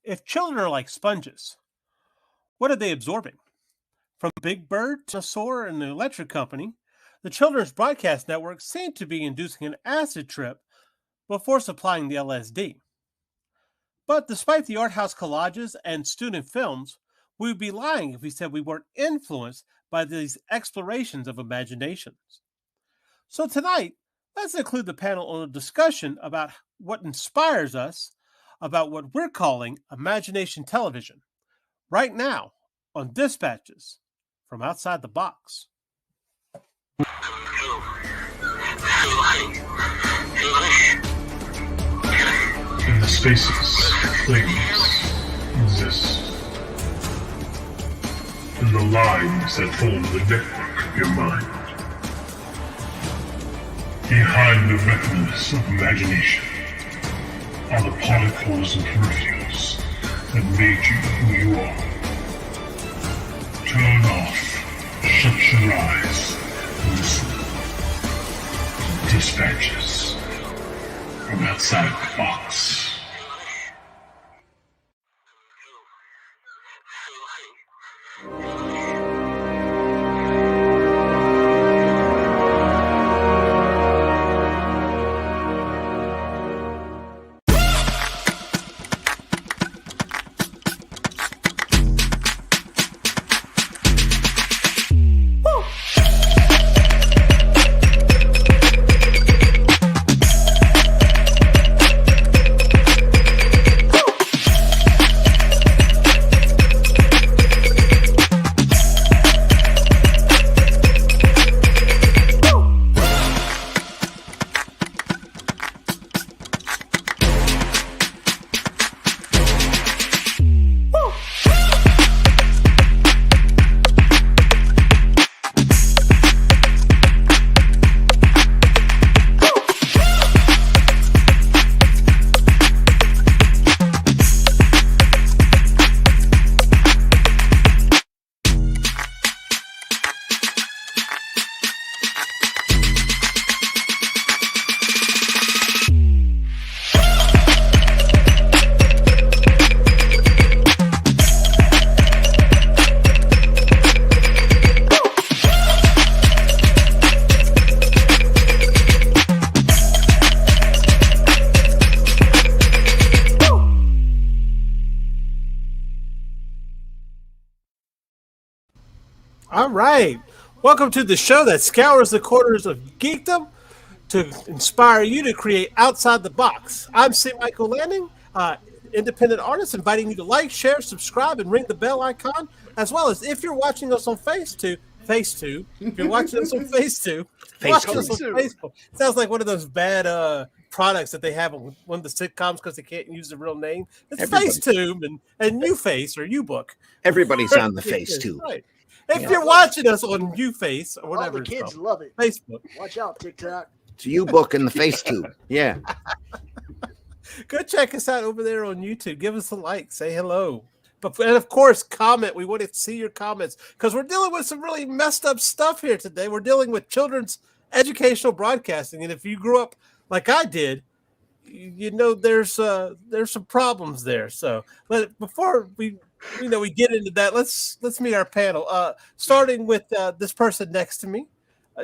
If children are like sponges, what are they absorbing? From Big Bird, Dinosaur, and the Electric Company, the Children's Broadcast Network seemed to be inducing an acid trip before supplying the LSD. But despite the art house collages and student films, we would be lying if we said we weren't influenced by these explorations of imaginations. So tonight, let's include the panel on a discussion about what inspires us about what we're calling imagination television, right now on Dispatches from Outside the Box. In the spaces, things exist. In the lines that form the network of your mind. Behind the retinas of imagination are the particles and peripherals that made you who you are. Turn off, shut your eyes, and listen to Dispatches from Outside the Box. All right. Welcome to the show that scours the corners of geekdom to inspire you to create outside the box. I'm C Michael Lanning, independent artist, inviting you to like, share, subscribe, and ring the bell icon, as well as if you're watching us on Facetune, if you're watching us on Facetune, watching us on Facebook. It sounds like one of those bad products that they have on one of the sitcoms because they can't use the real name. It's Facetune and YouFace or YouBook. Everybody's on the Facetune. Right. If you're watching us on YouFace or whatever, all the kids love it. Facebook. Watch out, TikTok. It's YouBook and the Facetune. Yeah. Go check us out over there on YouTube. Give us a like. Say hello. And of course, comment. We want to see your comments because we're dealing with some really messed up stuff here today. We're dealing with children's educational broadcasting, and if you grew up like I did, you know there's some problems there. So, but before we get into that, let's meet our panel. Starting with this person next to me,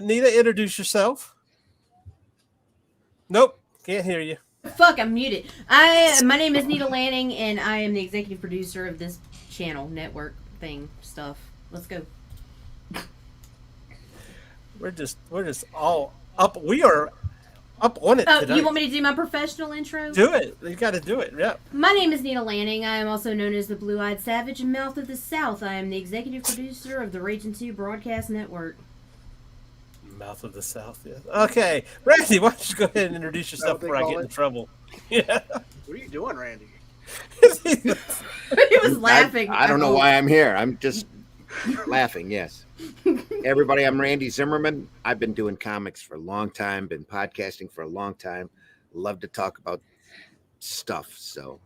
Nita. Introduce yourself. Nope, can't hear you. Fuck, I'm muted. My name is Nita Lanning, and I am the executive producer of this channel, network thing, stuff. Let's go. We're just all up. We are up on it today. You want me to do my professional intro? Do it. You got to do it. Yeah. My name is Nita Lanning. I am also known as the Blue-Eyed Savage and Mouth of the South. I am the executive producer of the Ragin 2 Broadcast Network. Mouth of the South, yes. Okay. Randy, why don't you go ahead and introduce yourself before I get in trouble? Yeah. What are you doing, Randy? He was laughing. I don't know why I'm here. I'm just laughing, yes. Everybody, I'm Randy Zimmerman. I've been doing comics for a long time, been podcasting for a long time. Love to talk about stuff. So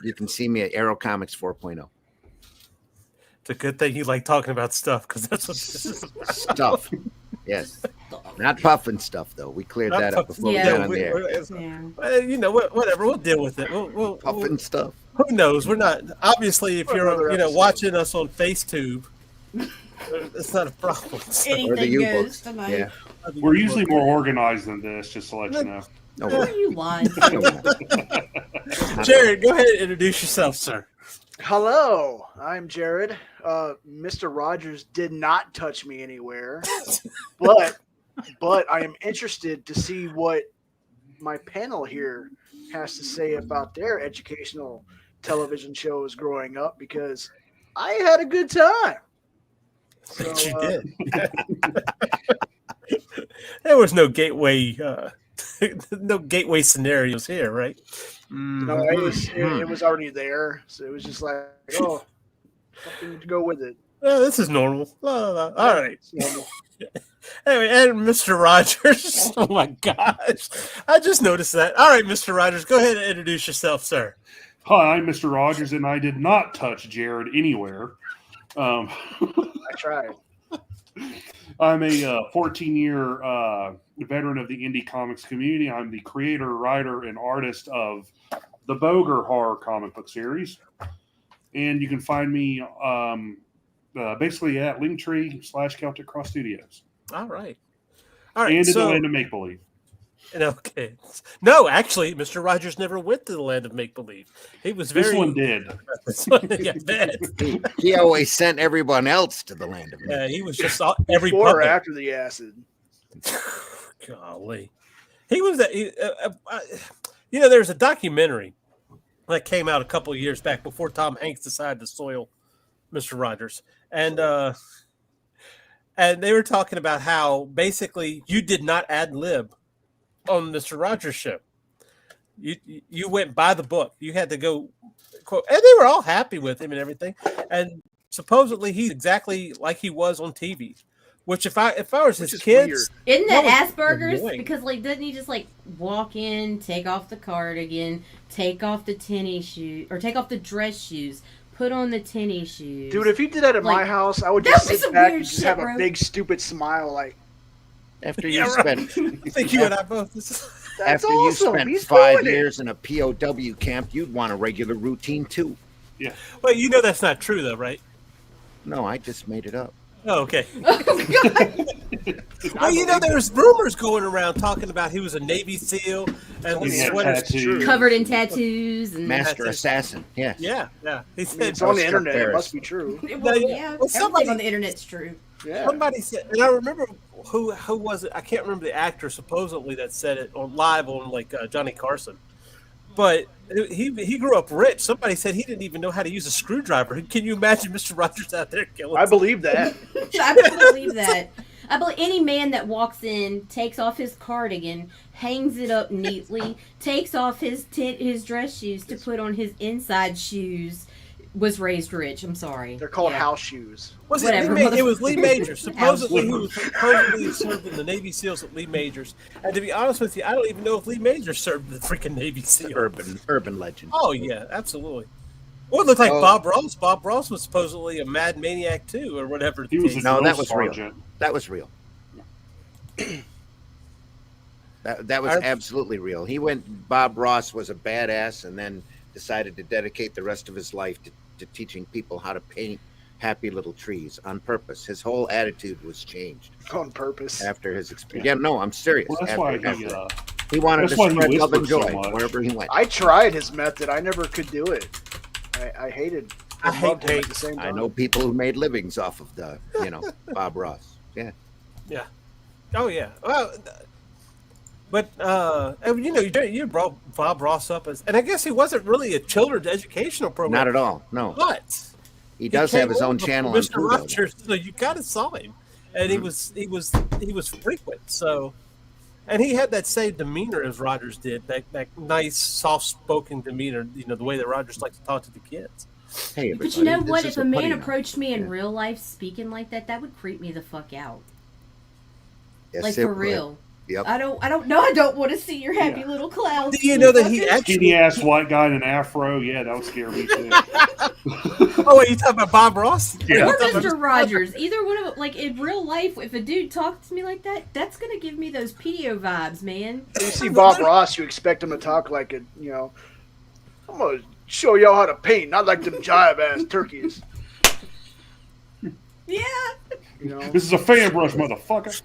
you can see me at Arrow Comics 4.0. It's a good thing you like talking about stuff because that's what this is. Stuff. Yes. Not puffing stuff, though. We cleared that up before we got on there. You know, whatever. We'll deal with it. We'll puffing stuff. Who knows? We're not obviously. If For you're another episode. watching us on FaceTube, it's not a problem. So, Or the Anything U-books. goes tonight. Yeah. We're usually more organized than this, just to let you know. No, Who are you lying no, to? Jared, go ahead and introduce yourself, sir. Hello, I'm Jared. Mr. Rogers did not touch me anywhere, but I am interested to see what my panel here has to say about their educational television shows growing up, because I had a good time. So, Bet you did. There was no gateway, no gateway scenarios here, right? No, it was already there, so it was just like, oh, something to go with it. Oh, this is normal. La, la, la. All right. It's normal. Anyway, and Mr. Rogers. Oh my gosh, I just noticed that. All right, Mr. Rogers, go ahead and introduce yourself, sir. Hi, I'm Mr. Rogers, and I did not touch Jared anywhere. I tried. I'm a 14-year veteran of the indie comics community. I'm the creator, writer, and artist of the Boger horror comic book series. And you can find me basically at Linktree / Celtic Cross Studios. All right. All right. And in so, the land of make-believe. okay. No, actually, Mr. Rogers never went to the land of make-believe. He was very... This one did. Yeah, bet. he always sent everyone else to the land of Yeah, he was just every Before or puppet. after the acid? Golly. He was there's a documentary that came out a couple of years back before Tom Hanks decided to soil Mr. Rogers. And they were talking about how basically you did not ad lib on Mr. Rogers' show. You went by the book. You had to go quote, and they were all happy with him and everything. And supposedly he's exactly like he was on TV. Which if I was his is kids, Isn't What that was Asperger's? annoying? Because doesn't he just walk in, take off the cardigan, take off the tennis shoes, or take off the dress shoes, put on the tennis shoes? Dude, if he did that at my Like, house, I would that just was sit some back weird and just shit, have bro. a big stupid smile like, After Yeah, you right. spent I think you and I both. that's after awesome. you spent He's 5 doing it. years in a POW camp, you'd want a regular routine too. Well, you know that's not true, though, right? No, I just made it up. Oh, okay. Oh, God. Well, you know, there's rumors going around talking about he was a Navy SEAL and He the had sweaters. tattoos. Covered in tattoos and Master That's it. Assassin. Yes. Yeah. He I mean, said it's on the Oscar internet. It Ferris. must be true. Well, Yeah, yeah, well, somebody- everything on the internet's true. Yeah. somebody said, and I remember who was it? I can't remember the actor supposedly that said it on live on Johnny Carson. But he grew up rich. Somebody said he didn't even know how to use a screwdriver. Can you imagine Mr. Rogers out there killing? I believe that. I believe that. I believe any man that walks in, takes off his cardigan, hangs it up neatly, takes off his dress shoes to put on his inside shoes, was raised rich. I'm sorry. They're called Yeah. house shoes. Was Whatever, it was Lee Majors. Supposedly he Absolutely. was served in the Navy SEALs at Lee Majors. And to be honest with you, I don't even know if Lee Majors served the freaking Navy SEAL. Urban legend. Oh yeah, absolutely. Well, it looked like Oh. Bob Ross. Bob Ross was supposedly a mad maniac too, or whatever. He the was case a No, drill that was real. sergeant. That was real. that was absolutely real. Bob Ross was a badass and then decided to dedicate the rest of his life to teaching people how to paint happy little trees on purpose. His whole attitude was changed On purpose. after his experience. Yeah, no, I'm serious. Well, that's After- why after- he wanted that's to why he spread love and whispered so joy much. wherever he went. I tried his method. I never could do it. I hated. I hate loved him at hate. the same I time. know people who made livings off of Bob Ross. Yeah. Oh yeah. Well, but you brought Bob Ross up as, and I guess he wasn't really a children's educational program. Not at all. No. But He does came have his over own before channel on Mr. Pluto. Rogers, so you kind of saw him, and he was frequent. So, and he had that same demeanor as Rogers did, that nice, soft-spoken demeanor. You know, the way that Rogers likes to talk to the kids. Hey, But you know everybody, what? this If is a man putty now. approached me in Yeah. real life speaking like that, that would creep me the fuck out. Yes, Like it for would. real. Yep. I don't want to see your happy little clouds. Do you know that he motherfucker. actually? Skinny ass white guy in an afro. Yeah, that would scare me too. Oh, wait, you talking about Bob Ross? Yeah. Or Mr. Rogers. Either one of them. Like in real life, if a dude talks to me like that, that's gonna give me those pedo vibes, man. You see Bob Ross, you expect him to talk like I'm gonna Show y'all how to paint, not like them jive ass turkeys. Yeah. You know, This is a fan brush, motherfucker.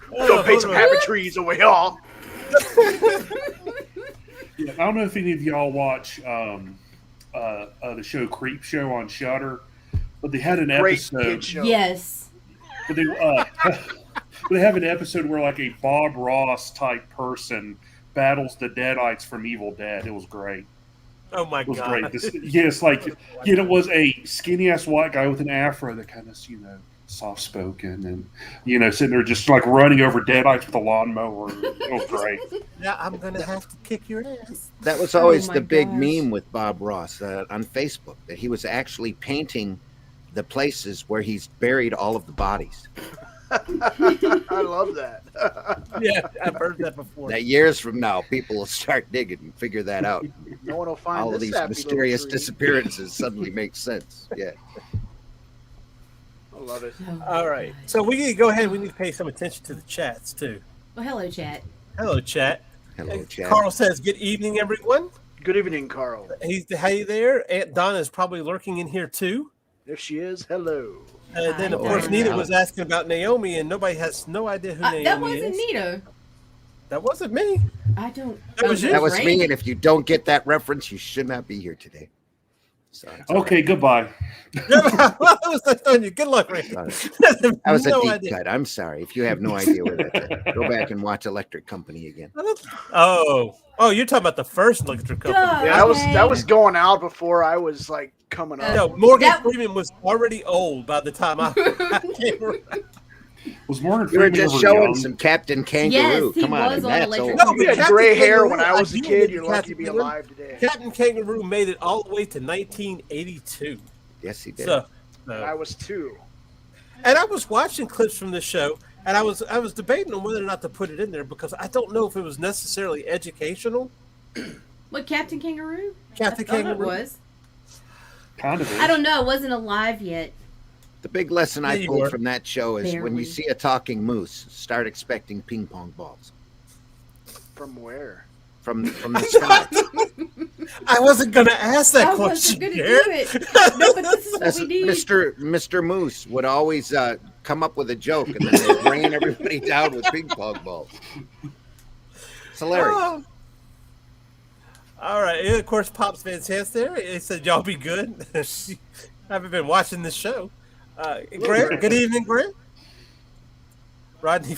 go paint some happy trees over y'all. Yeah, I don't know if any of y'all watch the show Creep Show on Shudder, but they had an Great episode. kid show. Yes. But they have an episode where like a Bob Ross type person battles the Deadites from Evil Dead. It was great. Oh my It was god! great. Yes, like it was a skinny ass white guy with an afro that kind of soft spoken and sitting there just like running over Deadites with a lawnmower. It was great. Now I'm gonna have to kick your ass. That was always my the big gosh. meme with Bob Ross on Facebook, that he was actually painting the places where he's buried all of the bodies. I love that. Yeah, I've heard that before. That years from now, people will start digging and figure that out. No one will find All of this these happy mysterious little tree. disappearances suddenly make sense. Yeah. I love it. Oh, All right, God. so we need to go ahead. We need to pay some attention to the chats too. Well, hello, chat. Hello, chat. Hello, Chad. Carl says, "Good evening, everyone." Good evening, Carl. He's hey there. Aunt Donna is probably lurking in here too. If she is, hello. And then, of Hi, course, Donna. Nita was asking about Naomi, and nobody has no idea who Naomi That wasn't is. Nita. That wasn't me. I don't. That was you. That was Right? me, and if you don't get that reference, you should not be here today. So, it's all Okay, goodbye. Well, I was like, on you. Good luck, Randy. right. That was No a deep idea. cut. I'm sorry. If you have no idea where that's at, go back and watch Electric Company again. Oh, you're talking about the first electric company. Duh. Yeah, Okay. that was going out before I was like coming up. No, Morgan That- Freeman was already old by the time I came around. Was Morgan You were Freeman just ever showing young? some Captain Kangaroo. Yes, he Come on, was and on that's Electric old. No, If you had Captain gray hair Kangaroo, when I was a do kid, live you're in lucky to be Captain alive today. Captain Kangaroo made it all the way to 1982. Yes, he did. So, I was 2. and I was watching clips from the show, and I was debating on whether or not to put it in there because I don't know if it was necessarily educational. What, Captain Kangaroo? Captain I thought Kangaroo. it was. Kind of. I don't know. It wasn't alive yet. The big lesson I Yeah, you pulled were. from that show is when Barely. you see a talking moose, start expecting ping pong balls From where? from the sky. I wasn't going to ask that I question. wasn't going to Garrett. do it. No, but this is what That's- we do. Mr. Moose would always come up with a joke and then they'd rain everybody down with ping pong balls. It's hilarious. Oh. All right. And of course, Pops Van Chance there. He said, y'all be good. I haven't been watching this show. Grant, good evening, Grant. Rodney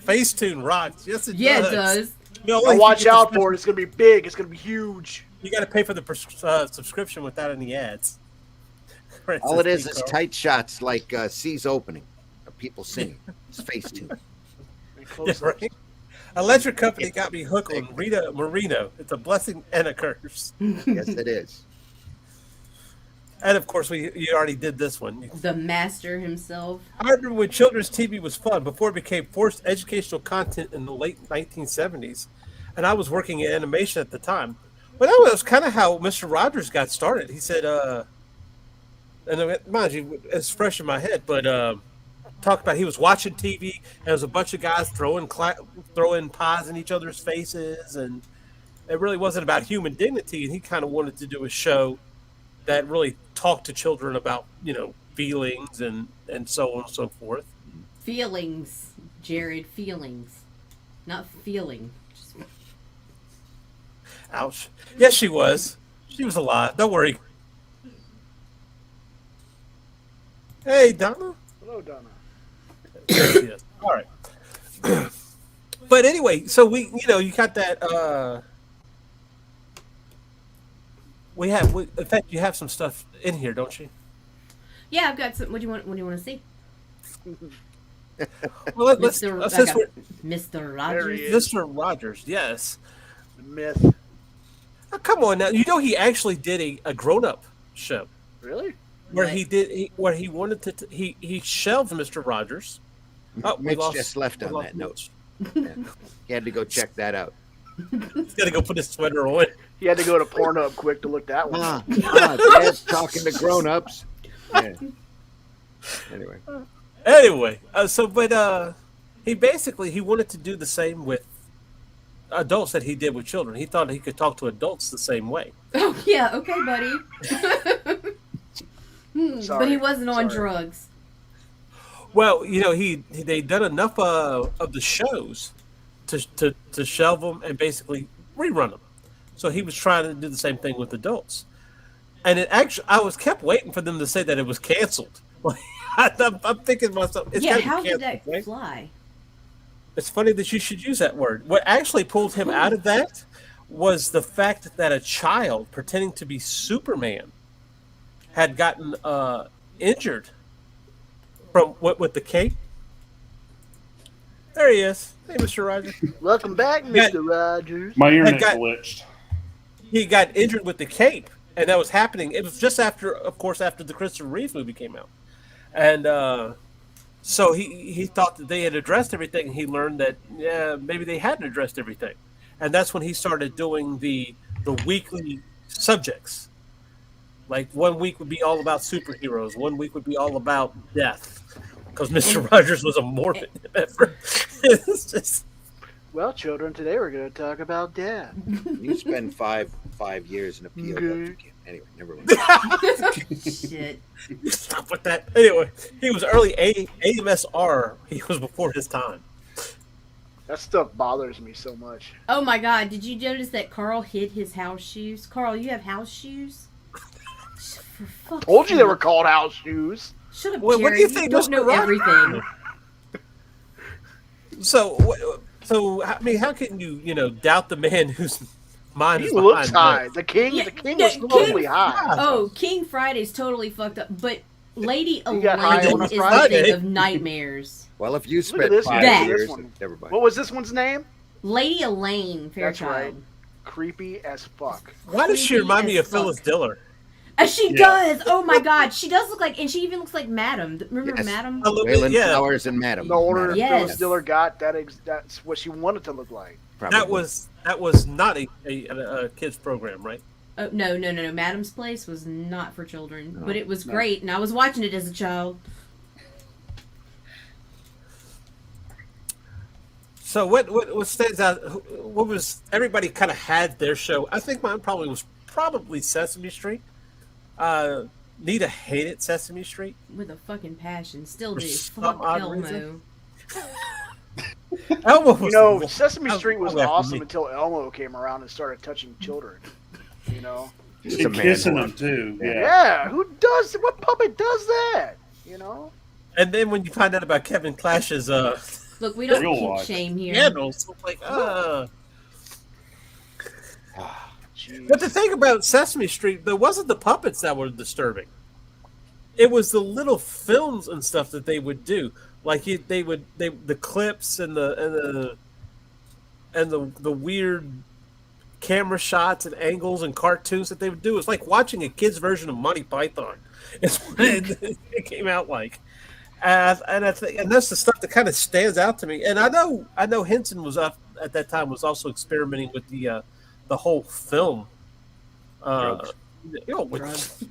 Facetune rocks. Yes, it Yeah, does. it does. You know, Now like, watch you get out the- for it. It's going to be big. It's going to be huge. You got to pay for the subscription without any ads. Grant All it says, is "Hey, Carl." tight shots like C's opening of people singing. It's face tune. And Yeah, close-ups. right? Electric Company got me hooked on Rita Moreno. It's a blessing and a curse. Yes, it is. And of course, you already did this one. The master himself. I remember when children's TV was fun before it became forced educational content in the late 1970s. And I was working in animation at the time. But that was kind of how Mr. Rogers got started. He said, and mind you, it's fresh in my head, but talked about he was watching TV and there was a bunch of guys throwing pies in each other's faces. And it really wasn't about human dignity. And he kind of wanted to do a show that really talked to children about, feelings and so on and so forth. Feelings, Jared. Feelings. Not feeling. Just- Ouch. Yes, she was. She was alive. Don't worry. Hey, Donna. Hello, Donna. There she is. All right. But anyway, so you got that. In fact, you have some stuff in here, don't you? Yeah, I've got some. What do you want to see? Well, let's Mr. since like we're Mr. There Rogers. he is. Mr. Rogers, yes. The myth. Oh, come on now. He actually did a grown-up show Really? where Right. he wanted to. He shelved Mr. Rogers. Oh, we Mitch lost- just left we on lost that note. Mitch. Yeah. He had to go check that out. He's got to go put his sweater on. He had to go to Pornhub quick to look that one up. Dad's talking to grown-ups. Yeah. Anyway. Anyway, he wanted to do the same with adults that he did with children. He thought he could talk to adults the same way. Oh yeah, okay, buddy. But Sorry. he wasn't on Sorry. drugs. Well, they'd done enough of the shows to shelve them and basically rerun them. So he was trying to do the same thing with adults. And it actually, I was kept waiting for them to say that it was canceled. I'm thinking to myself, it's Yeah, gotta be how did canceled, that right? fly? It's funny that you should use that word. What actually pulled him out of that was the fact that a child pretending to be Superman had gotten injured from with the cape. There he is. Hey, Mr. Rogers. Welcome back, Yeah. Mr. Rogers. My internet got- glitched. He got injured with the cape, and that was happening. It was just after, of course, after the Christopher Reeve movie came out, and so he thought that they had addressed everything. And he learned that maybe they hadn't addressed everything, and that's when he started doing the weekly subjects. Like 1 week would be all about superheroes, 1 week would be all about death, because Mr. Rogers was a Mormon. It's just. Well, children, today we're going to talk about death. You spend five years in a POW Okay. camp. Anyway, never mind. Shit. Stop with that. Anyway, he was early AMSR. He was before his time. That stuff bothers me so much. Oh my God! Did you notice that Carl hid his house shoes? Carl, you have house shoes? For fuck's Told you they sake. were called house shoes. Shut up, What do Jerry. you think, don't Mr. know Rogers? everything. So I mean, how can you doubt the man whose mind He is looks behind high. this? The king Yeah, was King- totally high. Oh, King Friday's totally fucked up, but Lady You got high Elaine on a is the Friday. thing of nightmares. Well, if you Look at spent this 5 one. years, This one. never mind. What was this one's name? Lady Elaine That's Fairchild. right. Creepy as fuck. Why does she Creepy remind me as of Phyllis fuck. Diller? She Yeah. does. Oh my God, she does look like, and she even looks like Madam. Remember Yes. Madam? A little bit, Wayland yeah. Flowers and Madam. The older Madam. Yes. Phyllis Diller got, that's what she wanted to look like. Probably. That was not a kids program, right? Oh, no. Madam's Place was not for children, No, but it was no. great, and I was watching it as a child. So what stands out? What was everybody kind of had their show? I think mine was probably Sesame Street. Nita hated Sesame Street. With a fucking passion. Still For do. some Fuck odd Elmo. reason. Elmo was You know, the- Sesame Street was Elmo after awesome me. until Elmo came around and started touching children. You know? Just a And man kissing whore. them too. Yeah. Yeah, what puppet does that? You know? And then when you find out about Kevin Clash's Look, we don't Real keep life. shame here. candles, it's like Jeez. But the thing about Sesame Street, there wasn't the puppets that were disturbing. It was the little films and stuff that they would do, like the clips and the weird camera shots and angles and cartoons that they would do. It's like watching a kid's version of Monty Python. It's what it came out like, and that's the stuff that kind of stands out to me. And I know Henson was up at that time, was also experimenting with the whole film. Drugs. Drugs.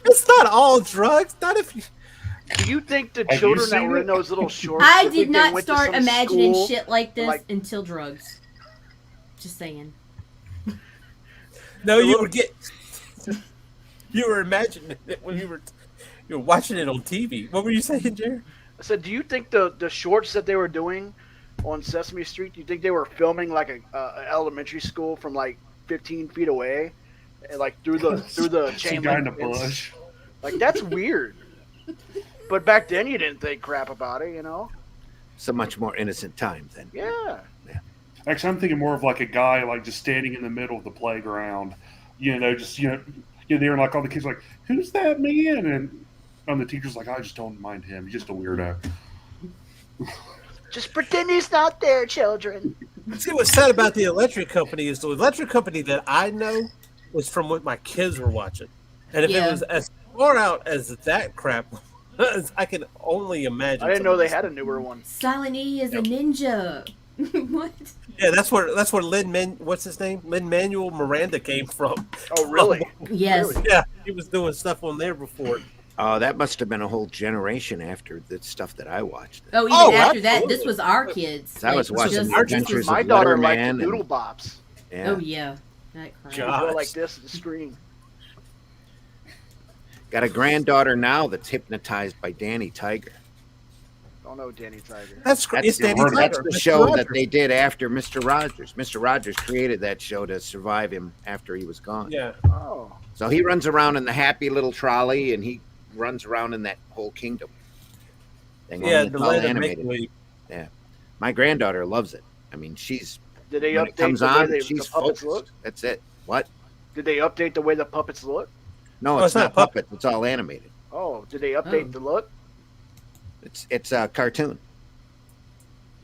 It's not all drugs. Not if you. Do you think the Have you children that seen were it? in those little shorts? I you did think they not went to start some imagining school? shit like this like- until drugs. Just saying. No, you were You were imagining it when you were watching it on TV. What were you saying, Jared? I said, do you think the shorts that they were doing on Sesame Street, do you think they were filming like a elementary school from like 15 feet away, and like through the chain Some guy in a link fence? bush. Like that's weird. But back then you didn't think crap about it, you know? It's a much more innocent time then. Yeah. Actually, I'm thinking more of like a guy like just standing in the middle of the playground, just you're there and like all the kids are like, who's that man? And the teacher's like, I just don't mind him. He's just a weirdo. Just pretend he's not there, children. See, what's sad about the electric company is the electric company that I know was from what my kids were watching. And if Yeah. it was as far out as that crap was, I can only imagine. I didn't know they had a newer one. Silent E is a ninja. What? Yeah, that's where what's his name? Lin-Manuel Miranda came from. Oh, really? Yes. Really? Yeah, he was doing stuff on there before. Oh, that must have been a whole generation after the stuff that I watched. Oh, even Oh, after that, absolutely. this was our kids. I was Like, watching just- The Adventures My of daughter liked Letterman the Doodle and Bops. yeah. Oh yeah, that crap. God. They go Gosh. like this at the screen. Got a granddaughter now that's hypnotized by Danny Tiger. Don't know Danny Tiger. That's great. It's That's, Danny that's Tiger. the Mr. show that Rogers. they did after Mr. Rogers. Mr. Rogers created that show to survive him after he was gone. Yeah. Oh, So he runs around in the happy little trolley, and he runs around in that whole kingdom. Thing. Yeah, Only the it's all land of animated. make-believe. My granddaughter loves it. I mean, she's did they when it update comes the way on, the she's puppets focused. look? That's it. What? Did they update the way the puppets look? No, Oh, it's not puppet. It's all animated. Oh, did they update Oh. the look? It's a cartoon.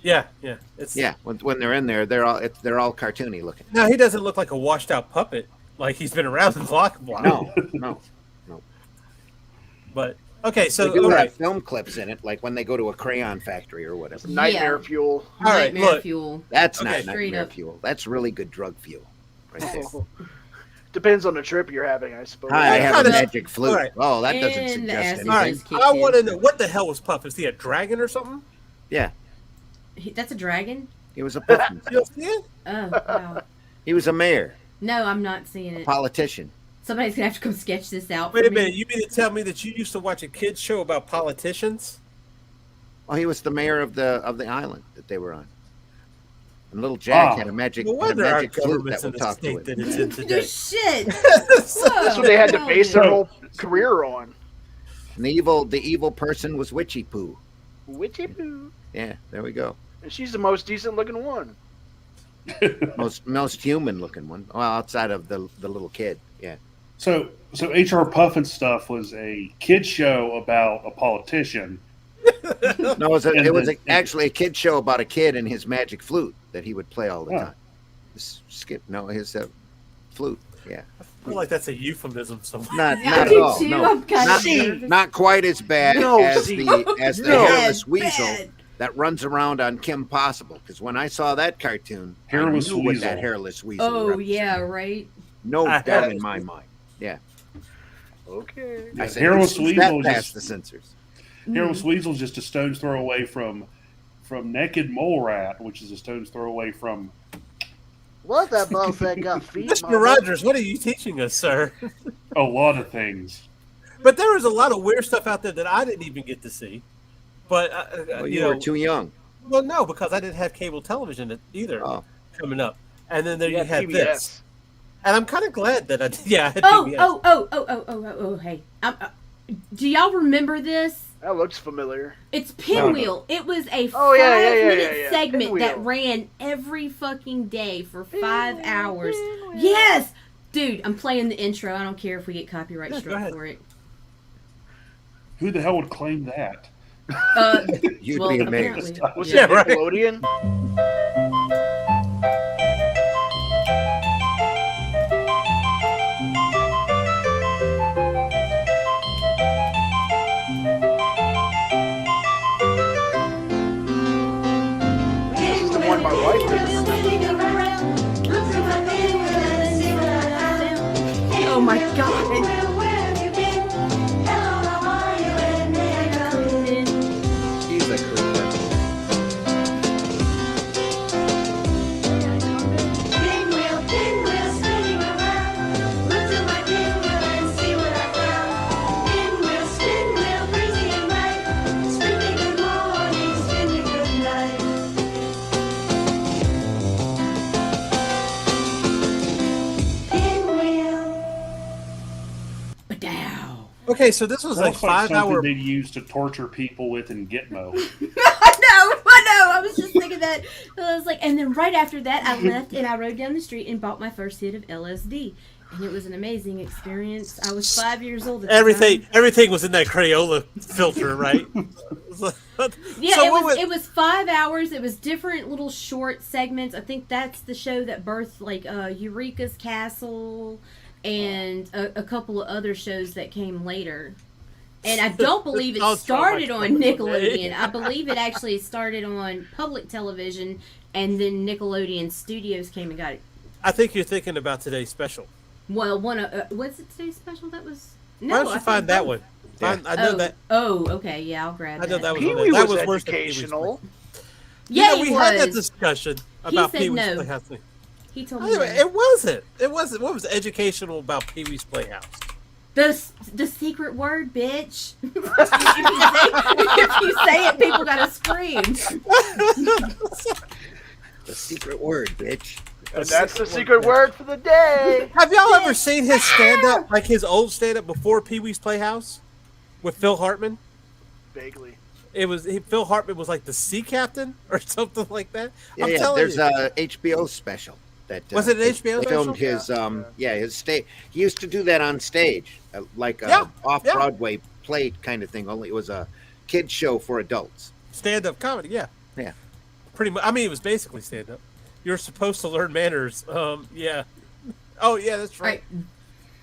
Yeah, yeah. It's Yeah, when they're in there, they're all cartoony looking. Now he doesn't look like a washed out puppet, like he's been around the block a while. No. But okay, so They do all have right. film clips in it, like when they go to a crayon factory or whatever. Nightmare Yeah. fuel. All right, Nightmare look. fuel. That's Okay. not Straight nightmare up. fuel. That's really good drug fuel, right there. Depends on the trip you're having, I suppose. Hi, I have a kinda- magic flute. all right. Oh, that doesn't And the suggest acid anything. All right, Just kicked I in. want to know what the hell was Puff? Is he a dragon or something? Yeah, That's a dragon. he was a puffin. You don't see it? Oh wow. He was a mayor, No, I'm not seeing it. politician. Somebody's gonna have to come sketch this out. Wait for a me. minute. You mean to tell me that you used to watch a kids show about politicians? Well, he was the mayor of the island that they were on. And little Jack had a magic, No had a wonder our magic flute government's that in would the talk to state him. that it's in No today. shit. That's what they had to base their Yeah. whole career on. And the evil person was Witchy Poo. Witchy poo. Yeah, there we go. And she's the most decent looking one. Most human looking one. Well, outside of the little kid. Yeah. So HR Puffin stuff was a kid show about a politician. No, And it was then- actually a kid show about a kid and his magic flute that he would play all the Yeah. time. His flute. Yeah. I feel like that's a euphemism somewhere. Not Yeah, not me at all. too. No. I'm kinda Not, nervous. not quite as bad No, as see. the No. hairless weasel Bad. that runs around on Kim Possible. Because when I saw that cartoon, Hairless I knew what weasel. that hairless weasel. Oh represented. yeah, right. No I doubt had in it. my mind. Yeah. Okay. I said, Hairless who's that weasel past just the censors. Hairless Weasel's just a stone's throw away from Naked Mole Rat, which is a stone's throw away from. What that bullshit got feet? Mr. Rogers, what are you teaching us, sir? A lot of things. But there was a lot of weird stuff out there that I didn't even get to see. But Well, you you were know, too young. well, no, because I didn't have cable television either Oh. coming up. And then there you Yeah, had PBS. this, and I'm kind of glad that I did. Yeah, I had Oh, PBS. oh, hey. Do y'all remember this? That looks familiar. It's Pinwheel. It was a Oh, yeah, yeah, yeah, 5-minute yeah. segment Pinwheel. that ran every fucking day for 5 hours. Yes! Dude, I'm playing the intro. I don't care if we get copyright Yeah, go struck ahead. for it. Who the hell would claim that? You'd well, be amazed. apparently. Was Yeah, it right. Nickelodeon? This is the one my wife did. Oh my god. He's a creeper. Dow. Okay, so this was That like looks like 5 something hour. they'd use to torture people with in Gitmo. I know. I was just thinking that. I was like, and then right after that, I left and I rode down the street and bought my first hit of LSD, and it was an amazing experience. I was 5 years old at the Everything was in that Crayola filter, right? Yeah, So it what was. It was 5 hours. It was different little short segments. I think that's the show that birthed like Eureka's Castle and a couple of other shows that came later. And I don't believe it All started so much on fun. Nickelodeon. I believe it actually started on public television, and then Nickelodeon Studios came and got it. I think you're thinking about today's special. Well, one of what's it today's special? That was no. Why don't I you thought find that both. one? Yeah. I know that. Oh, okay. Yeah, I'll grab I know that. that was Pee-wee that was worse than Pee-wee's educational. Yeah, we he had that was. discussion about said Pee-wee's no. Playhouse thing. He told me Anyway, no. it wasn't. It wasn't. What was educational about Pee-wee's Playhouse? The secret word, bitch. if you say it, people gotta scream. The secret word, bitch. And that's the secret word for the day. Have y'all ever seen his stand-up, like his old stand-up before Pee-wee's Playhouse, with Phil Hartman? Vaguely. Phil Hartman was like the sea captain or something like that. Yeah, I'm telling there's you. a HBO special. That, Was it an HBO they filmed special? his his stage. He used to do that on stage, like a Yeah, off-Broadway play kind of thing, only it was a kid show for adults. Stand-up comedy, yeah. Yeah. Pretty much. I mean, it was basically stand-up. You're supposed to learn manners. Yeah. Oh, yeah, that's right. Right.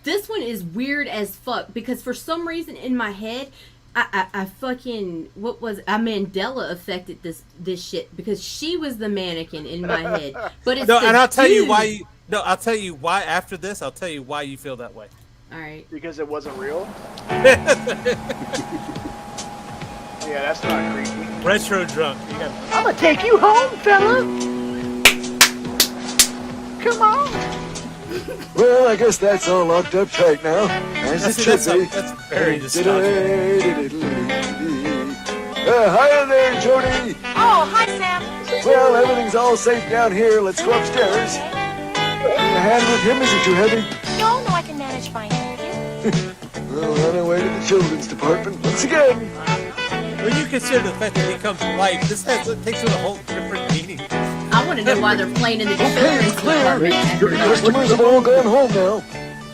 This one is weird as fuck because for some reason in my head, I fucking I Mandela affected this shit because she was the mannequin in my head. But it's No, the and I'll tell you dude. why. I'll tell you why after this. I'll tell you why you feel that way. All right. Because it wasn't real? Yeah, that's not creepy. Retro drunk. You got I'm gonna take you home, fella. Come on. Well, I guess that's all locked up tight now, as it should be. that's very nostalgic. Hi there, Jody. Oh, hi, Sam. Well, everything's all safe down here. Let's go upstairs. Your hand with him isn't too heavy. No, I can manage fine, thank you. Well, on our way to the children's department once again. When you consider the fact that he comes to life, this takes on a whole different meaning. I want to know why they're playing in the Okay, children's it's clear. department. after Your dark. customers have all gone home now.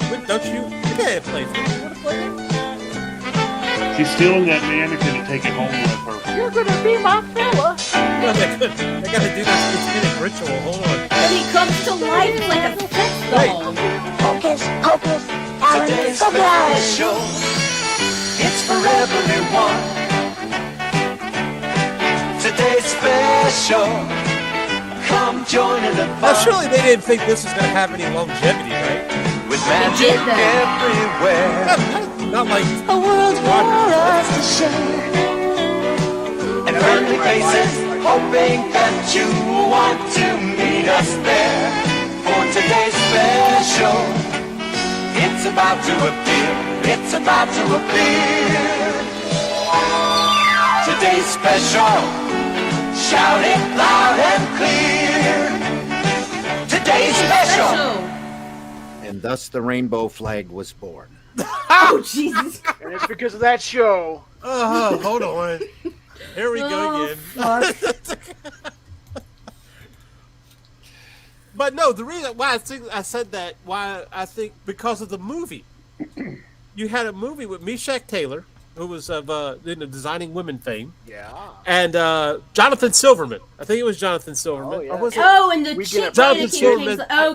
But don't you? You can't play for me. You want to play it? She's stealing that mannequin and taking home with her. You're gonna be my fella. Well, they gotta do this satanic ritual. Hold on. And he comes to life like a sex doll. Hocus pocus, Alan surprise. It's for everyone. Today's special. Come join in the Now, surely they didn't think this was gonna have any longevity, right? with magic everywhere. Not like A world for us to share. And friendly faces, hoping that you want to meet us there. For today's special, it's about to appear. It's about to appear. Today's special, shout it loud and clear. Today's special. And thus the rainbow flag was born. Oh, Jesus. And it's because of that show. oh, hold on. Here we go again. Fuck. But no, the reason why I think because of the movie. You had a movie with Meshach Taylor, who was of Designing Women fame, Yeah. and Jonathan Silverman. I think it was Jonathan Silverman. Oh, yeah. Or was it? Oh, and the We chick get it. Jonathan mannequin came Silverman. to...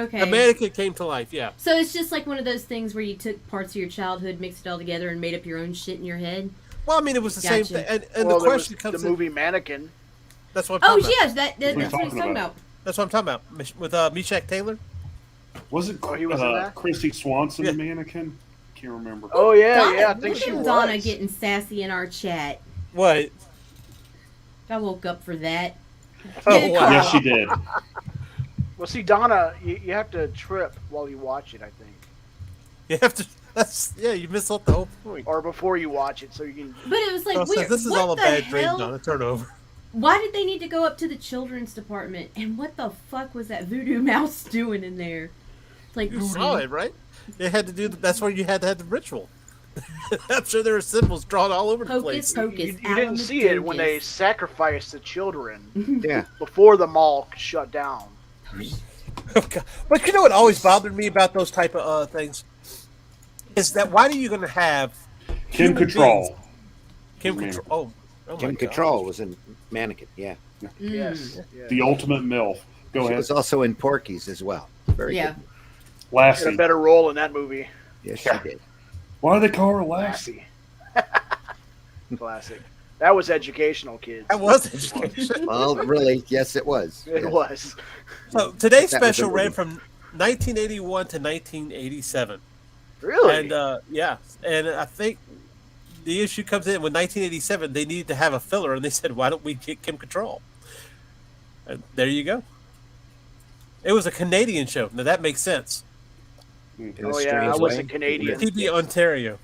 Okay. The mannequin came to life, yeah. So it's just like one of those things where you took parts of your childhood, mixed it all together, and made up your own shit in your head? Well, I mean, it was the same Gotcha. thing. And Well, the there was question comes the in. movie Mannequin. That's what I'm Oh, talking about. yes, that's what he's talking about. That's what I'm talking about. With Meshach Taylor? Wasn't Oh, he was in that? Christy Swanson Yeah. the mannequin? Can't remember. Oh yeah, Donna, yeah. I think look she at was. Donna getting sassy in our chat. What? I woke up for that. Oh, Good wow. call. Yes, she did. Well, see, Donna, you have to trip while you watch it, I think, You have to. You miss out the whole point. or before you watch it, so you can. But it was like, Oh, so weird. this is what all a the bad dream, hell? Donna. Turn over. Why did they need to go up to the children's department? And what the fuck was that voodoo mouse doing in there? Like, You saw it, right? They had to do. That's where you had to have the ritual. I'm sure there were symbols drawn all over the Hocus place. pocus. You didn't see it when they Alamadocus. sacrificed the children Yeah. before the mall shut down. Okay. But you know what always bothered me about those type of things is that why are you going to have Kim human Cattrall. beings- Kim Cattrall. Oh my Kim God. Cattrall was in Mannequin, yeah. Yes. The ultimate MILF. Go She ahead. was also in Porky's as well. Very Yeah. good. Had a Lassie. better role in that movie. Yes, she did. Why do they call her Lassie? Classic. That was educational, kids. That was education. Well, really, yes, it was. It Yes. was. So today's That was special a ran movie. from 1981 to 1987. Really? And yeah, and I think the issue comes in with 1987. They needed to have a filler, and they said, "Why don't we get Kim Control?" And there you go. It was a Canadian show. Now that makes sense. Oh yeah, I was a Canadian. TV Ontario.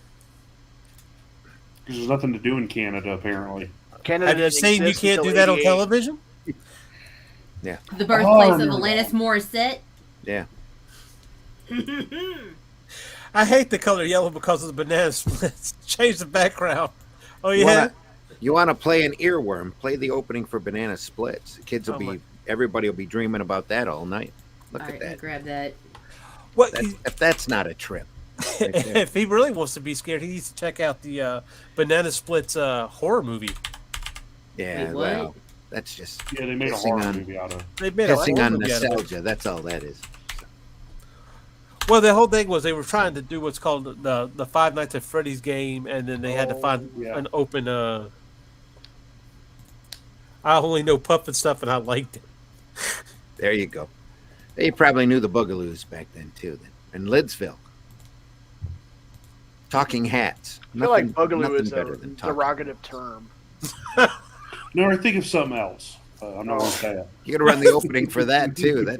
There's nothing to do in Canada, apparently. Canada Have you didn't seen you exist can't do until that on 88. television? Yeah. The birthplace of no. Alanis Morissette. Yeah. I hate the color yellow because of the banana splits. Change the background. Oh yeah. You want to play an earworm? Play the opening for Banana Splits. The kids will everybody will be dreaming about that all night. Look All at right, let me that. grab that. What? If that's not a trip. Right there. If he really wants to be scared, he needs to check out the Banana Splits horror movie. Yeah, Wait, what? well, that's just Yeah, they made a pissing horror on- movie out of it. They made a pissing horror on movie out of it. nostalgia. That's all that is. Well, the whole thing was they were trying to do what's called the Five Nights at Freddy's game, and then they had to find yeah. an open. I only know puppet stuff, and I liked it. There you go. They probably knew the Boogaloos back then too. Then in Lidsville, Talking Hats. I feel like Nothing Boogaloo is a better than Talking derogative term. No, I think of something else. I'm not going to say it. You got to run the opening for that too. That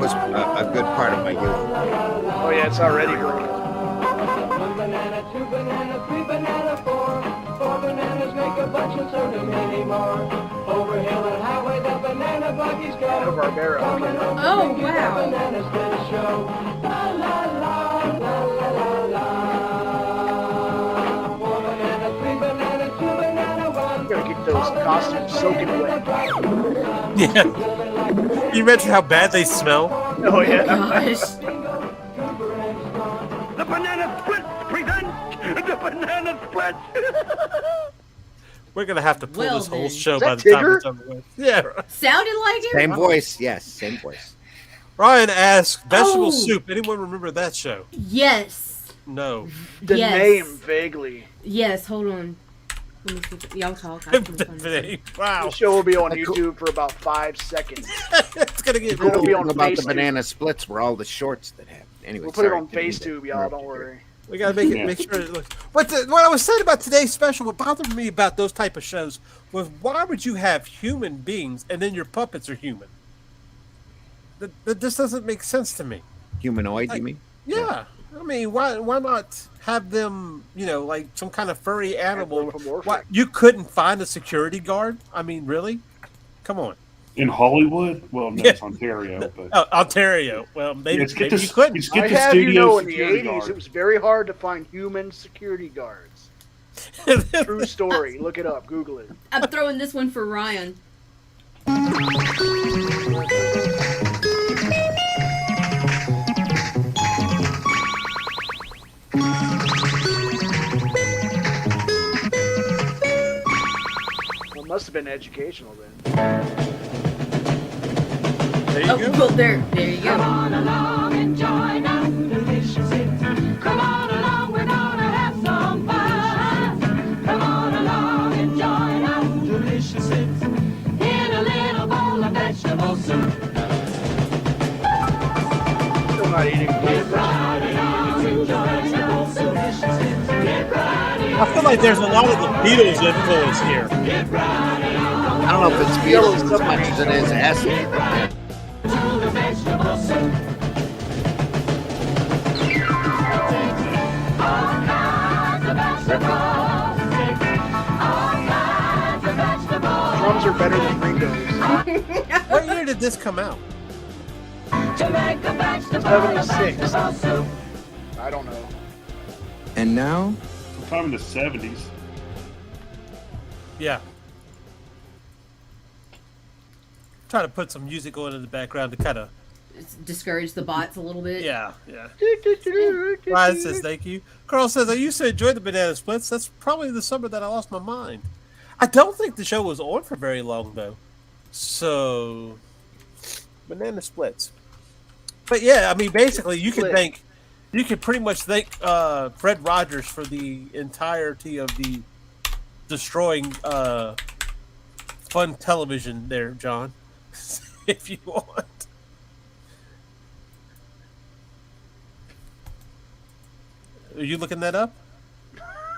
was a good part of my youth. Oh yeah, it's already broken. One banana, two banana, three banana, four bananas make a bunch and so do many more. Over hill and highway, the banana buggies go. Hanna-Barbera. Oh, wow. Bananas did a show. La la la la la la la. Four banana, three banana, two banana, one. You gotta get those costumes soaking wet. Yeah. You mentioned how bad they smell. Oh yeah. Gosh. The banana split presents the banana split. We're gonna have to pull Well, this whole then. show Is by that the time Tigger? it's over with. Yeah. Sounded like it? Same voice, yes, same voice. Ryan asked, vegetable Oh. soup. Anyone remember that show? Yes. No. The Yes. name vaguely. Yes, hold on. Let me see. Y'all talk. I'm gonna find this. Wow. The show will be on YouTube for about 5 seconds. It's gonna get It'll be on About the FaceTube. banana splits were all the shorts that happened. Anyway, We'll put it sorry, on didn't mean to FaceTube, y'all. interrupt Don't you. worry. We gotta make it, Yeah. make sure it looks. What I was saying about today's special, what bothered me about those type of shows was why would you have human beings and then your puppets are human? That just doesn't make sense to me. Humanoid, you mean? Yeah, I mean, why not have them? Like some kind of furry animal. Anthropomorphic. Why you couldn't find a security guard? I mean, really? Come on. In Hollywood? Well, no, Yeah. it's Ontario. But Ontario. Well, maybe, Let's maybe get you this- couldn't. let's I get the have you studio know in the security 80s guard. it was very hard to find human security guards. True story. Look it up. Google it. I'm throwing this one for Ryan. Well, it must have been educational then. There you Oh, go. well, there you Come go. on along and join our delicious hits. Come on along, we're gonna have some fun. Come on along and join our delicious hits. In a little bowl of vegetable soup. Still not eating Get right along and join our delicious hits. Get right I feel like there's a lot of the Beatles influence here. I don't know if it's Beatles as much as it is acid. to the vegetable soup. All kinds of vegetables. All kinds of vegetables. Drums are better than Ringo's. What year did this come out? To make a vegetable 76. soup. I don't know. And now, sometime in the 70s. Yeah. Try to put some music on in the background to kind of. Discourage the bots a little bit. Yeah. Ryan says thank you. Carl says I used to enjoy the banana splits. That's probably the summer that I lost my mind. I don't think the show was on for very long though. So banana splits. But yeah, I mean basically you could pretty much thank Fred Rogers for the entirety of the destroying fun television there, John. If you want. Are you looking that up?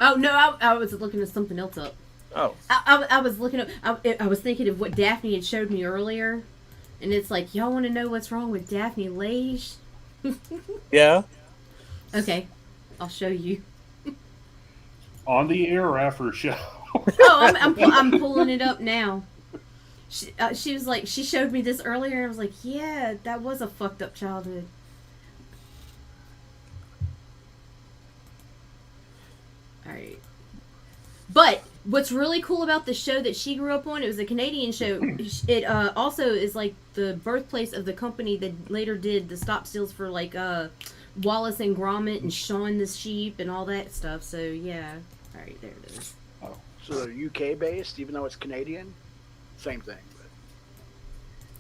Oh no, I was looking at something else up. Oh. I was looking up. I was thinking of what Daphne had showed me earlier, and it's like, y'all want to know what's wrong with Daphne Lage? Yeah. Okay, I'll show you. On the air or after a show? Oh, I'm pulling it up now. She was like, she showed me this earlier, and I was like, yeah, that was a fucked up childhood. All right. But what's really cool about the show that she grew up on, it was a Canadian show. It also is like the birthplace of the company that later did the stop stills for like Wallace and Gromit and Shaun the Sheep and all that stuff. So yeah. All right, there it is. Oh. So they're UK based, even though it's Canadian. Same thing.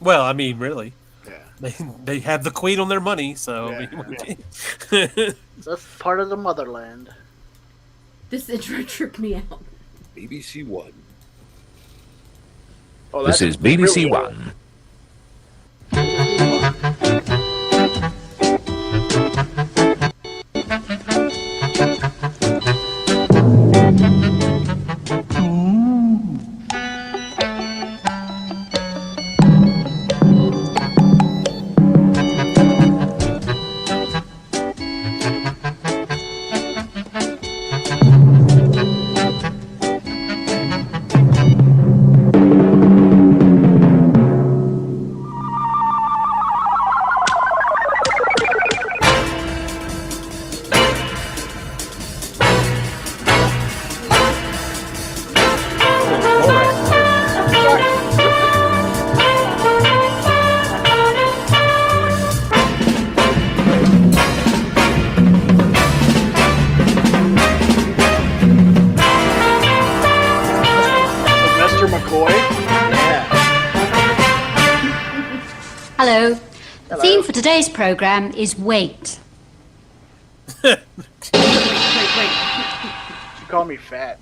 Well, I mean, really. Yeah. They have the Queen on their money, so. Yeah, I mean, That's part of the motherland. This intro tripped me out. BBC One. Oh, This is BBC One. Hello. The theme for today's program is weight. Wait. You call me fat.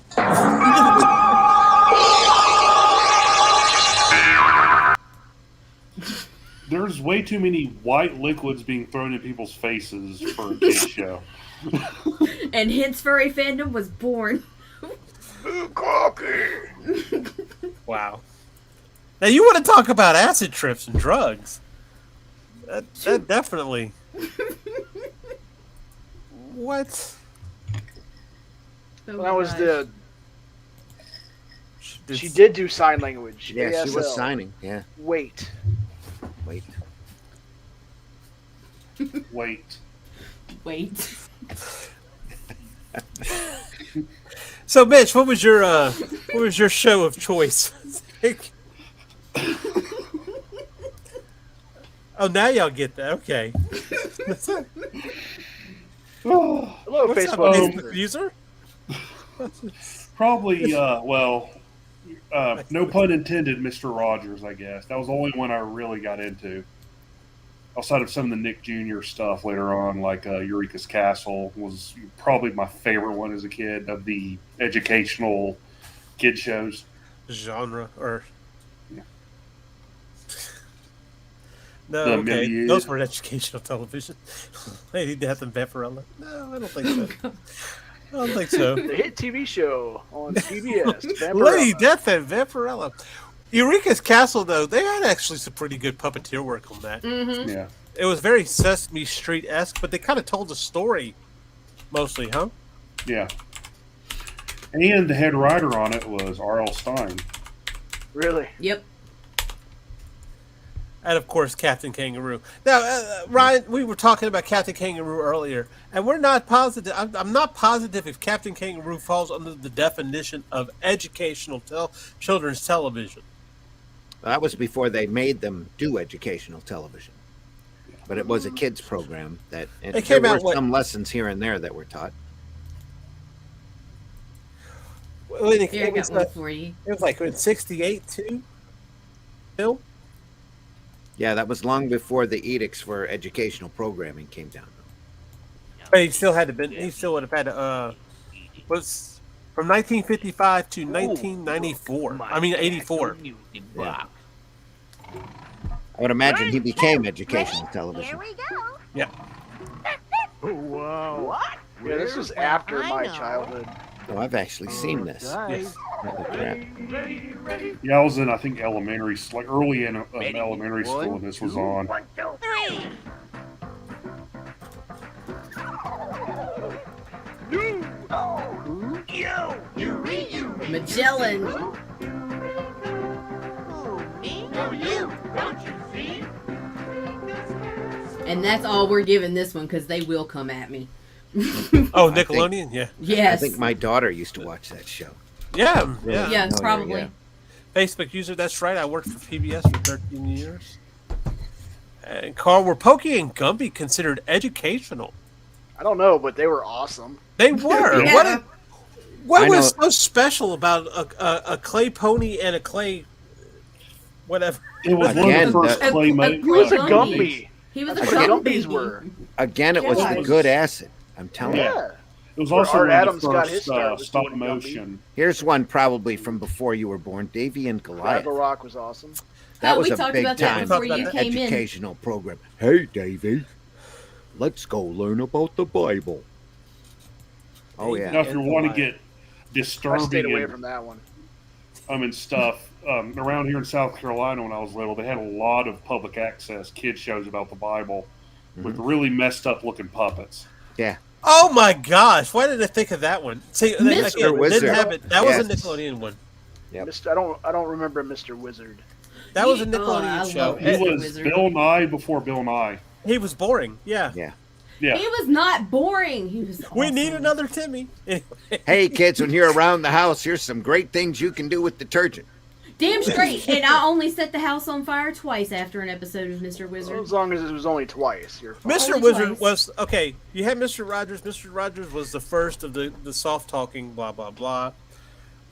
There's way too many white liquids being thrown in people's faces for a kid's show. And hence furry fandom was born. wow. Now you want to talk about acid trips and drugs? That definitely. What? When I was she did do sign language. Yeah, ASL. she was signing. Yeah. Wait. Wait. So, Mitch, what was your show of choice? Oh, now y'all get that. Okay. Hello, What's Facebook up, user. Probably, no pun intended, Mr. Rogers, I guess. That was the only one I really got into. Outside of some of the Nick Jr. stuff later on, like Eureka's Castle was probably my favorite one as a kid of the educational kid shows. Genre, or... Yeah. No, okay. Those were educational television. Lady Death and Vaporella. No, I don't think so. I don't think so. The hit TV show on PBS. Lady Death and Vaporella. Eureka's Castle, though, they had actually some pretty good puppeteer work on that. Mm-hmm. Yeah. It was very Sesame Street-esque, but they kind of told the story mostly, huh? Yeah. And the head writer on it was R.L. Stine. Really? Yep. And, of course, Captain Kangaroo. Now, Ryan, we were talking about Captain Kangaroo earlier, and we're not positive. I'm not positive if Captain Kangaroo falls under the definition of educational children's television. That was before they made them do educational television. But it was a kids program that It came there out were some lessons here and there that were taught. Well, Here, I got one for you. It was like in '68 too. Bill? Yeah, that was long before the edicts for educational programming came down. But he still had to been. He still would have had to. Was from 1955 to 1994. I mean 84. Yeah. I would imagine he became educational television. Here we go. Yeah. Wow. What? Yeah, this was after my childhood. Oh, I've actually seen this. Yes. Holy crap. Yeah, I was in, I think, early in elementary school when this was on. Magellan. And that's all we're giving this one because they will come at me. Oh, Nickelodeon? Yeah. Yes. I think my daughter used to watch that show. Yeah. Really? Yeah, Oh, probably. yeah. Facebook user, that's right. I worked for PBS for 13 years. And Carl, were Pokey and Gumby considered educational? I don't know, but they were awesome. They were. Yeah. What was so special about a clay pony and a clay whatever? It was Again, one of the first clay He was a Gumby. He was a That's what Gumby. Gumbies were. Again, it was the Yes. good acid. I'm telling you. Yeah. It was Where also Art one Adams of got the his first start was stop doing Gumby. motion. Here's one probably from before you were born. Davy and Goliath. Fraggle Rock was awesome. That Oh, was we a talked big about that time before you came in. educational program. Hey, Davy, let's go learn about the Bible. Oh Now, yeah. if you want to get I stayed disturbing away and, from that one. and stuff, around here in South Carolina when I was little, they had a lot of public access kid shows about the Bible with really messed up looking puppets. Yeah. Oh my gosh! Why did I think of that one? See, Mr. Wizard. didn't have it. That was a Yes. Nickelodeon one. Yep. I don't remember Mr. Wizard. That was a I Nickelodeon show. love He Mr. was Wizard. Bill Nye before Bill Nye. He was boring. Yeah. Yeah. Yeah. He was not boring. He was. We awesome. need another Timmy. Hey, kids, when you're around the house, here's some great things you can do with detergent. Damn straight. And I only set the house on fire twice after an episode of Mr. Wizard. As long as it was only twice. You're fine. Mr. Only Wizard twice. was okay. You had Mr. Rogers. Mr. Rogers was the first of the soft talking. Blah blah blah.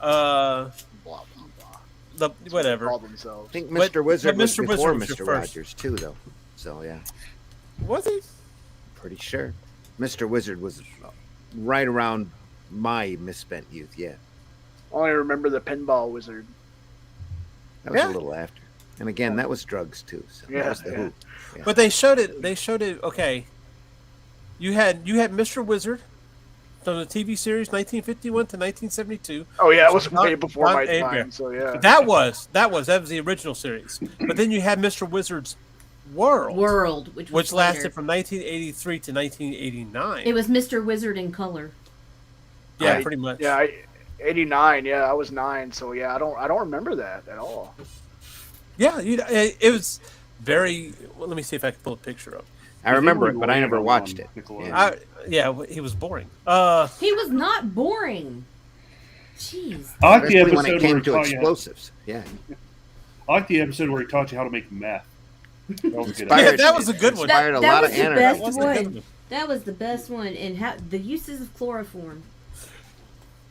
Blah, blah, blah. The That's what they whatever. call themselves. I think But- Mr. Wizard but was Mr. before Wizard was your Mr. first. Rogers, too, though. So, yeah, Was he? pretty sure. Mr. Wizard was right around my misspent youth, yeah. I only remember the Pinball Wizard. That was Yeah. a little after. And again, that was drugs, too. So Yeah, that was the yeah. hoop. But they showed it. They showed it. Okay. You had Mr. Wizard from the TV series 1951 to 1972. Oh yeah, it was John- way before John my Abrams. time. So yeah. That was the original series. But then you had Mr. Wizard's World, Which was which later. lasted from 1983 to 1989. It was Mr. Wizard in color. Yeah, pretty much. Yeah, 89. Yeah, I was 9. So yeah, I don't remember that at all. Yeah, it was very. Well, let me see if I can pull a picture up. I remember it, but I never watched it. Yeah, he was boring. He was not boring. Jeez. I like the Especially episode when it where came he to taught you. explosives. Yeah. I like the episode where he taught you how to make meth. That was a good Inspired- episode. that was a good one. Inspired a That lot was of the anarchy. best That was a good one. one. That was the best one. And how the uses of chloroform.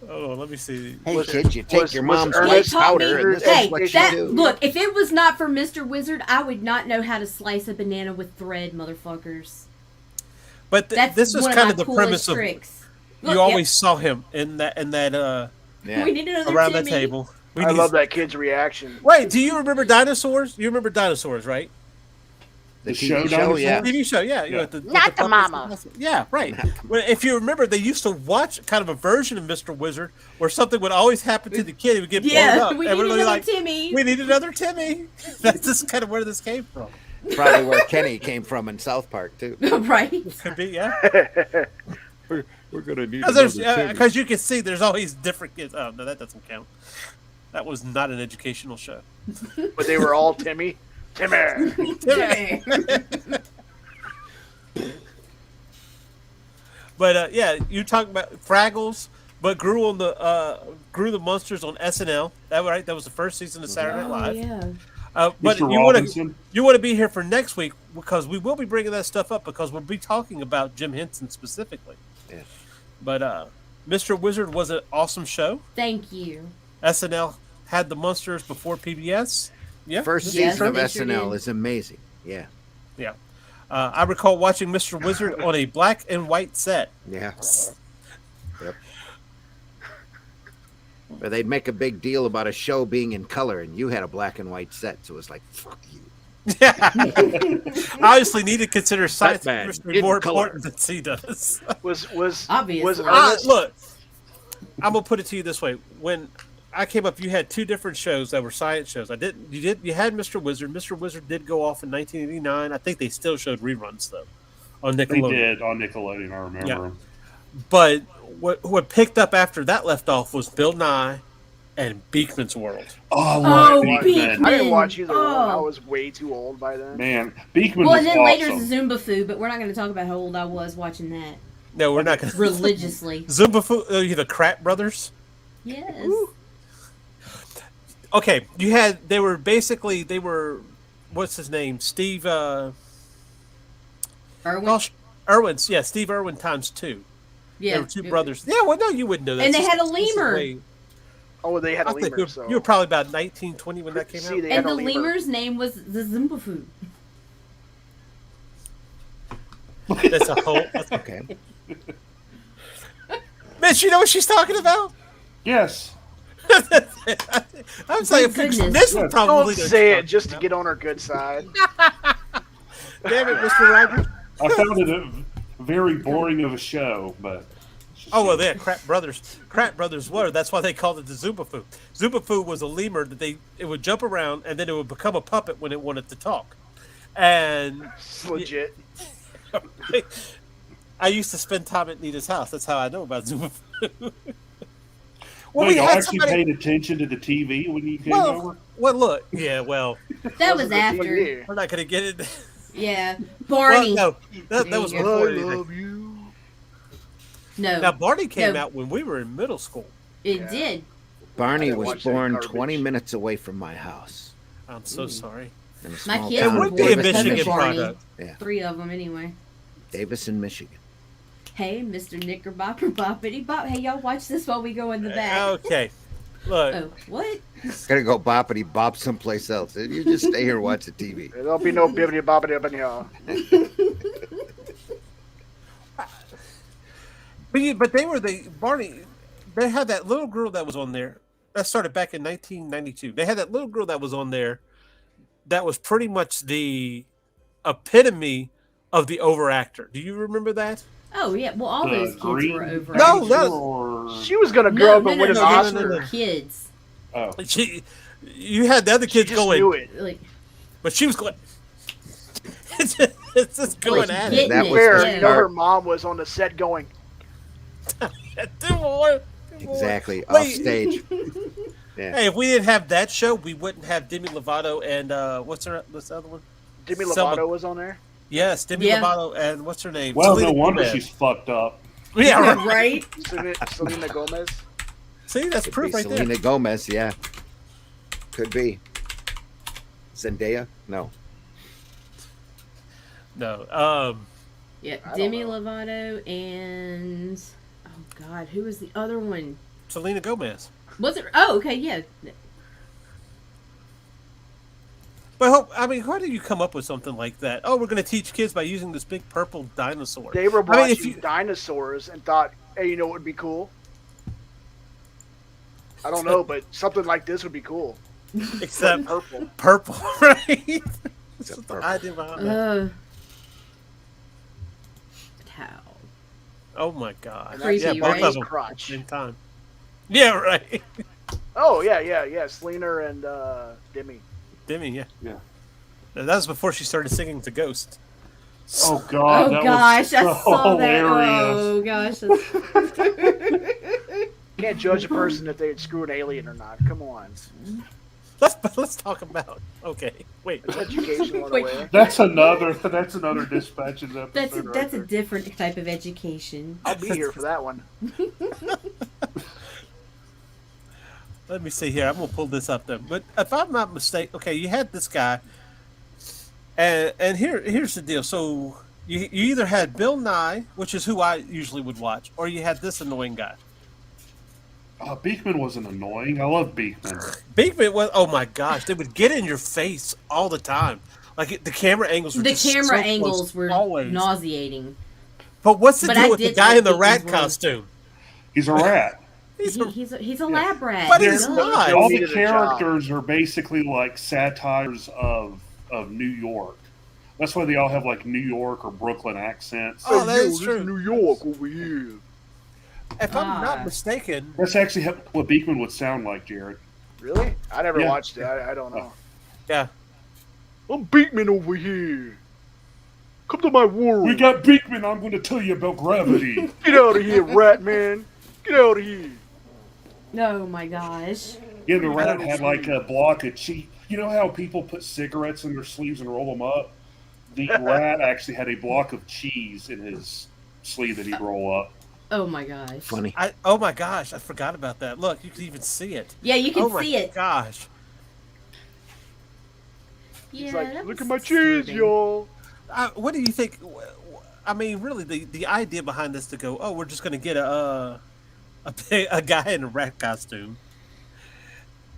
Oh, let me see. Hey, Was- kids, you take was- your was mom's Ernest- white They taught powder, me- and this hey, is what you that do. look. If it was not for Mr. Wizard, I would not know how to slice a banana with thread, motherfuckers. But That's this was one kind of of my the coolest premise of tricks. you Look, always saw him in that Yeah. We need another around Timmy. that table. I love that kid's reaction. Wait, do you remember Dinosaurs? You remember Dinosaurs, right? The The TV show show, Dinosaurs? yeah. TV show, yeah. Yeah. With with Not the puppets mama. and stuff. Yeah, right. Well, if you remember, they used to watch kind of a version of Mr. Wizard where something would always happen to the kid. He would get blown Yeah, up. we and need we're another like, Timmy. we need another Timmy. That's just kind of where this came from. Probably where Kenny came from in South Park, too. right. Could be, yeah. We're going to need Because you can see there's always different kids. Oh, no, that doesn't count. That was not an educational show. But they were all Timmy. Timmy. Timmy. But yeah, you talk about Fraggles, but grew the monsters on SNL. That right? That was the first season of Saturday Night Oh, Live. yeah. But Mr. you want Robinson. to be here for next week because we will be bringing that stuff up because we'll be talking about Jim Henson specifically. Yeah. But Mr. Wizard was an awesome show. Thank you. SNL had the monsters before PBS. Yeah, First Yes, season of they sure SNL did. is amazing. Yeah. yeah. I recall watching Mr. Wizard on a black and white set. Yeah. Yep. Or they'd make a big deal about a show being in color, and you had a black and white set, so it was like, fuck you. Yeah. Obviously, need to consider science Batman chemistry more in color. important than C does. Was Obviously. Ernest, Look, I'm gonna put it to you this way: when I came up, you had two different shows that were science shows. You had Mr. Wizard. Mr. Wizard did go off in 1989. I think they still showed reruns though on They Nickelodeon. did on Nickelodeon. I remember. Yeah. But what picked up after that left off was Bill Nye and Beakman's World. Oh, I love Beakman. Beakman. I didn't watch either one. I Oh. was way too old by then. Man, Beakman Well, was and then awesome. later Zumba Fu, but we're not going to talk about how old I was watching that No, we're not going to. religiously. Zumba Fu, the Kratt brothers. Yes. Okay, they were what's his name? Steve Irwin. Irwin's, yeah, Steve Irwin times two. Yeah. They were two brothers. Yeah, well, no, you wouldn't know that. And they had a This is lemur. way- Oh, they had a I think lemur. So you were probably about 19, 20 when that came See, out. they had And a the lemur. lemur's name was the Zumba Fu. That's a whole. Okay. Mitch, you know what she's talking about? Yes. I'm saying goodness. Mitch would Don't probably know say what it just to she's get on her good side. talking about. Damn it, Mr. Ragin. I found it very boring of a show, but. Oh well, yeah, Kratt brothers were. That's why they called it the Zumba Fu. Zumba Fu was a lemur that it would jump around and then it would become a puppet when it wanted to talk. And It's legit. I used to spend time at Nita's house. That's how I know about Zumba Fu. Well, we y'all had actually paid attention to the TV when you came over? Well, look, yeah, well, That was Wasn't the after. TV. we're not going to get it. Yeah. Barney. Well, no, that There was you go. before I anything. love you. No. Now, Barney came No. out when we were in middle school. It Yeah. did. Barney didn't was watch that born garbage. 20 minutes away from my house. I'm so sorry. In a My small kids It town were of would be a born because of Michigan Barney. product. Yeah. 3 of them anyway. Davison, Michigan. Hey, Mr. Knickerbocker Boppity Bop. Hey, y'all watch this while we go in the back. Okay. Look, Oh, what? Gotta go boppity bop someplace else. You just stay here and watch the TV. There'll be no bibbity bobbity up in here. but they were Barney. They had that little girl that was on there. That started back in 1992. They had that little girl that was on there. That was pretty much the epitome of the overactor. Do you remember that? Oh, yeah. Well, all The those kids Green were over. No, Ranger no. or- She was gonna grow up and win an no, Oscar. they were kids. Oh. You had the other She kids just going, knew it. Like, but she was going. it's just going like at getting it. That it. was Where the you know part. her mom was on the set going, Do more. Exactly. Wait. Off stage. Yeah. Hey, if we didn't have that show, we wouldn't have Demi Lovato and what's the other one? Demi Selma. Lovato was on there. Yes, Demi Yeah. Lovato and what's her name? Well, Selena no wonder Gomez. she's fucked up. Yeah, right. right? Selena Gomez. See, that's Could proof be right Selena there. Gomez, yeah. Could be. Zendaya? No. No, Yeah, I don't Demi know. Lovato and oh god, who was the other one? Selena Gomez. Was it? Oh, okay, yeah. But how do you come up with something like that? Oh, we're going to teach kids by using this big purple dinosaur. They were I mean, if watching you- Dinosaurs and thought, hey, you know what would be cool? I don't know, but something like this would be cool. Except Purple. purple, right? That's Except what the purple. idea behind that. How? Oh my god! And Creepy, yeah, both right? of them at the Crotch. same time. Yeah, right. Oh, yeah. Selena and Demi. Demi, yeah. Yeah. And that was before she started singing to Ghost. Oh God! Oh that gosh, was I so saw that. hilarious. Oh gosh. Can't judge a person if they screw an alien or not. Come on. Let's talk about. Okay, wait. It's educational in a Wait. way. That's another dispatches episode. That's right a there. different type of education. I'll be here for that one. Let me see here. I'm gonna pull this up then. But if I'm not mistaken, okay, you had this guy, and here's the deal. So you either had Bill Nye, which is who I usually would watch, or you had this annoying guy. Beekman wasn't annoying. I love Beekman. Beekman was. Oh my gosh, they would get in your face all the time. Like the camera angles were. The just camera so close, angles were always. nauseating. But what's the But deal I with the did guy like in the rat Beekman's one. costume? He's a rat. He's He's a lab rat. But you he's know? not. All the needed a job. characters are basically like satires of New York. That's why they all have like New York or Brooklyn accents. Oh, that is true. New York over here. if I'm not mistaken, That's actually what Beekman would sound like, Jared. Really? I never Yeah. watched it. I don't know. yeah. I'm Beekman over here. Come to my world. We got Beekman. I'm going to tell you about gravity. Get out of here, rat man. Get out of here. Oh my gosh. Yeah, the rat had like a block of cheese. You know how people put cigarettes in their sleeves and roll them up? The rat actually had a block of cheese in his sleeve that he'd roll up. Oh my gosh. Funny. Oh my gosh, I forgot about that. Look, you can even see it. Yeah, you can oh see it. Gosh. Yeah, He's like, that look was at my cheese, disturbing. y'all. What do you think? I mean, really, the idea behind this to go, we're just going to get a guy in a rat costume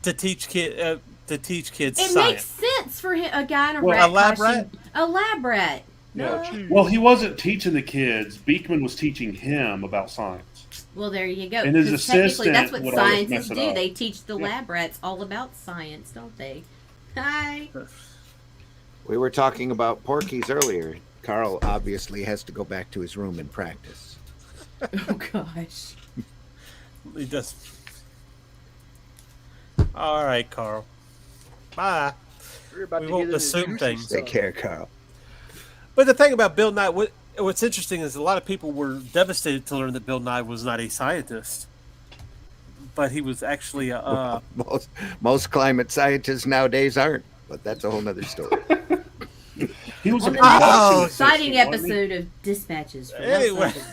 to teach kids It science. makes sense for a guy in a Well, rat a lab costume. rat? A lab rat. Yeah. No. Well, he wasn't teaching the kids. Beekman was teaching him about science. Well, there you go. And his 'Cause technically, assistant that's what would always scientists mess it do. up. They teach the Yeah. lab rats all about science, don't they? Hi. We were talking about Porky's earlier. Carl obviously has to go back to his room and practice. Oh gosh. He does. All right, Carl. Bye. We're about We to won't get into assume juicy things. stuff. Take care, Carl. But the thing about Bill Nye, what's interesting is a lot of people were devastated to learn that Bill Nye was not a scientist, but he was actually a. Most climate scientists nowadays aren't, but that's a whole nother story. He was On a the production next exciting assistant, wasn't he? episode of Dispatches from Anyway. outside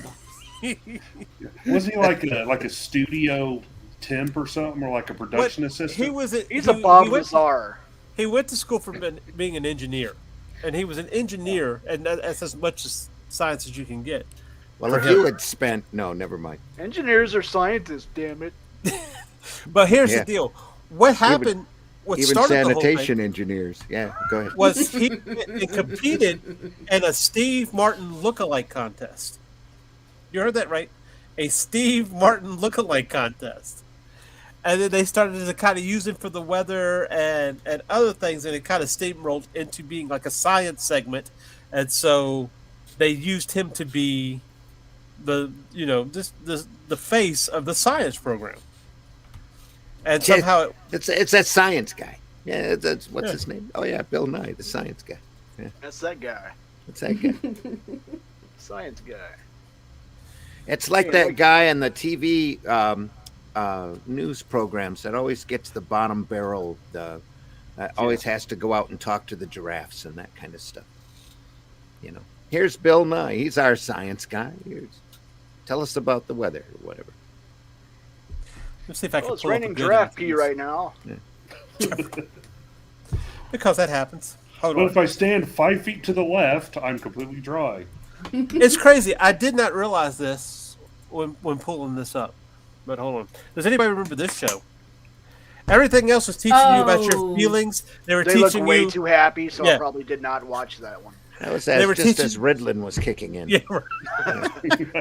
the box. Wasn't he like a studio temp or something, or like a production assistant? He was. He's a Bob went, Lazar. he went to school for being an engineer, and he was an engineer, and that's as much as science as you can get. Well, For if him. you had spent... No, never mind. Engineers are scientists, damn it. But here's Yeah. the deal: what happened? What Even started the whole thing sanitation engineers. Yeah, go ahead. was he competed in a Steve Martin lookalike contest. You heard that right? A Steve Martin lookalike contest. And then they started to kind of use him for the weather and other things, and it kind of steamrolled into being like a science segment. And so they used him to be the face of the science program. And Yeah. somehow It's that science guy. Yeah, that's what's his name? Oh yeah, Bill Nye, the science guy. Yeah, That's that guy. that's that guy. Science guy. It's like that guy on the TV news programs that always gets the bottom barrel. That always has to go out and talk to the giraffes and that kind of stuff. You know, here's Bill Nye. He's our science guy. Tell us about the weather or whatever. let's see if I can Well, it's pull up a raining good giraffe image pee of this. right now. Because that happens. Hold But on. if I stand 5 feet to the left, I'm completely dry. It's crazy. I did not realize this when pulling this up. But hold on. Does anybody remember this show? Everything else was teaching you about your Oh. feelings. They were They look teaching way you. too happy, so Yeah. I probably did not watch that one. That was They were just teaching- as Ritalin was kicking in. Yeah. right.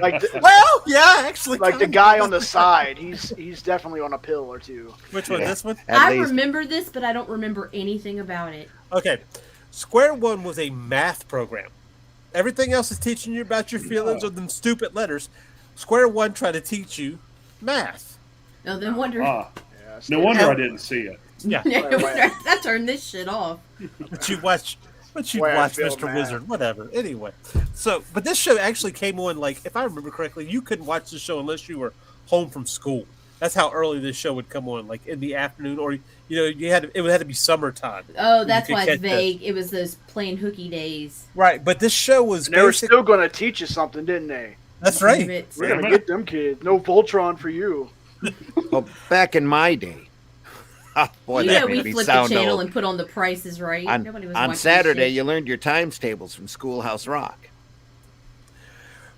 Like the, Well, yeah, actually. like the kinda. guy on the side, he's definitely on a pill or two. Which one? Yeah. This one? At I least. remember this, but I don't remember anything about it. Okay. Square One was a math program. Everything else is teaching you about your feelings or them stupid letters. Square One tried to teach you math. No, then wonder. Ah, Yeah, no wonder I didn't see it. Yeah. I turned this shit off. But you watch Where I feel Mr. mad. Wizard, whatever. Anyway, so but this show actually came on like if I remember correctly, you couldn't watch the show unless you were home from school. That's how early this show would come on, like in the afternoon, or it would have to be summertime. Oh, that's You could why it's catch this. vague. It was those plain hooky days. Right, but this show was And they were basic. still going to teach you something, didn't they? That's right. Damn it. We're going to get them kids. No Voltron for you. Well, back in my day, boy, You that know, made we me flipped the sound channel old. and put on the prices right. On, Nobody was on watching Saturday, this shit. you learned your times tables from Schoolhouse Rock.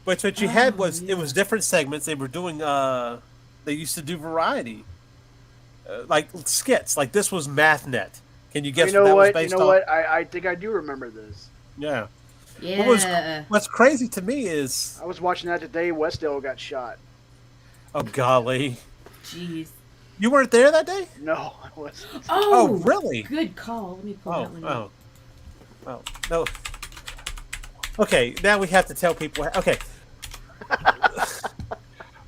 But what you had was it was different segments. They were doing. They used to do variety, like skits. Like this was MathNet. Can you guess You know what that was what? based You know on? what? I think I do remember this. Yeah. Yeah. What's crazy to me is, I was watching that today. Westdale got shot. oh golly, Jeez. you weren't there that day. No, I wasn't. Oh, Oh, really? good call. Let me pull that one up. Oh, no. Okay, now we have to tell people. Okay.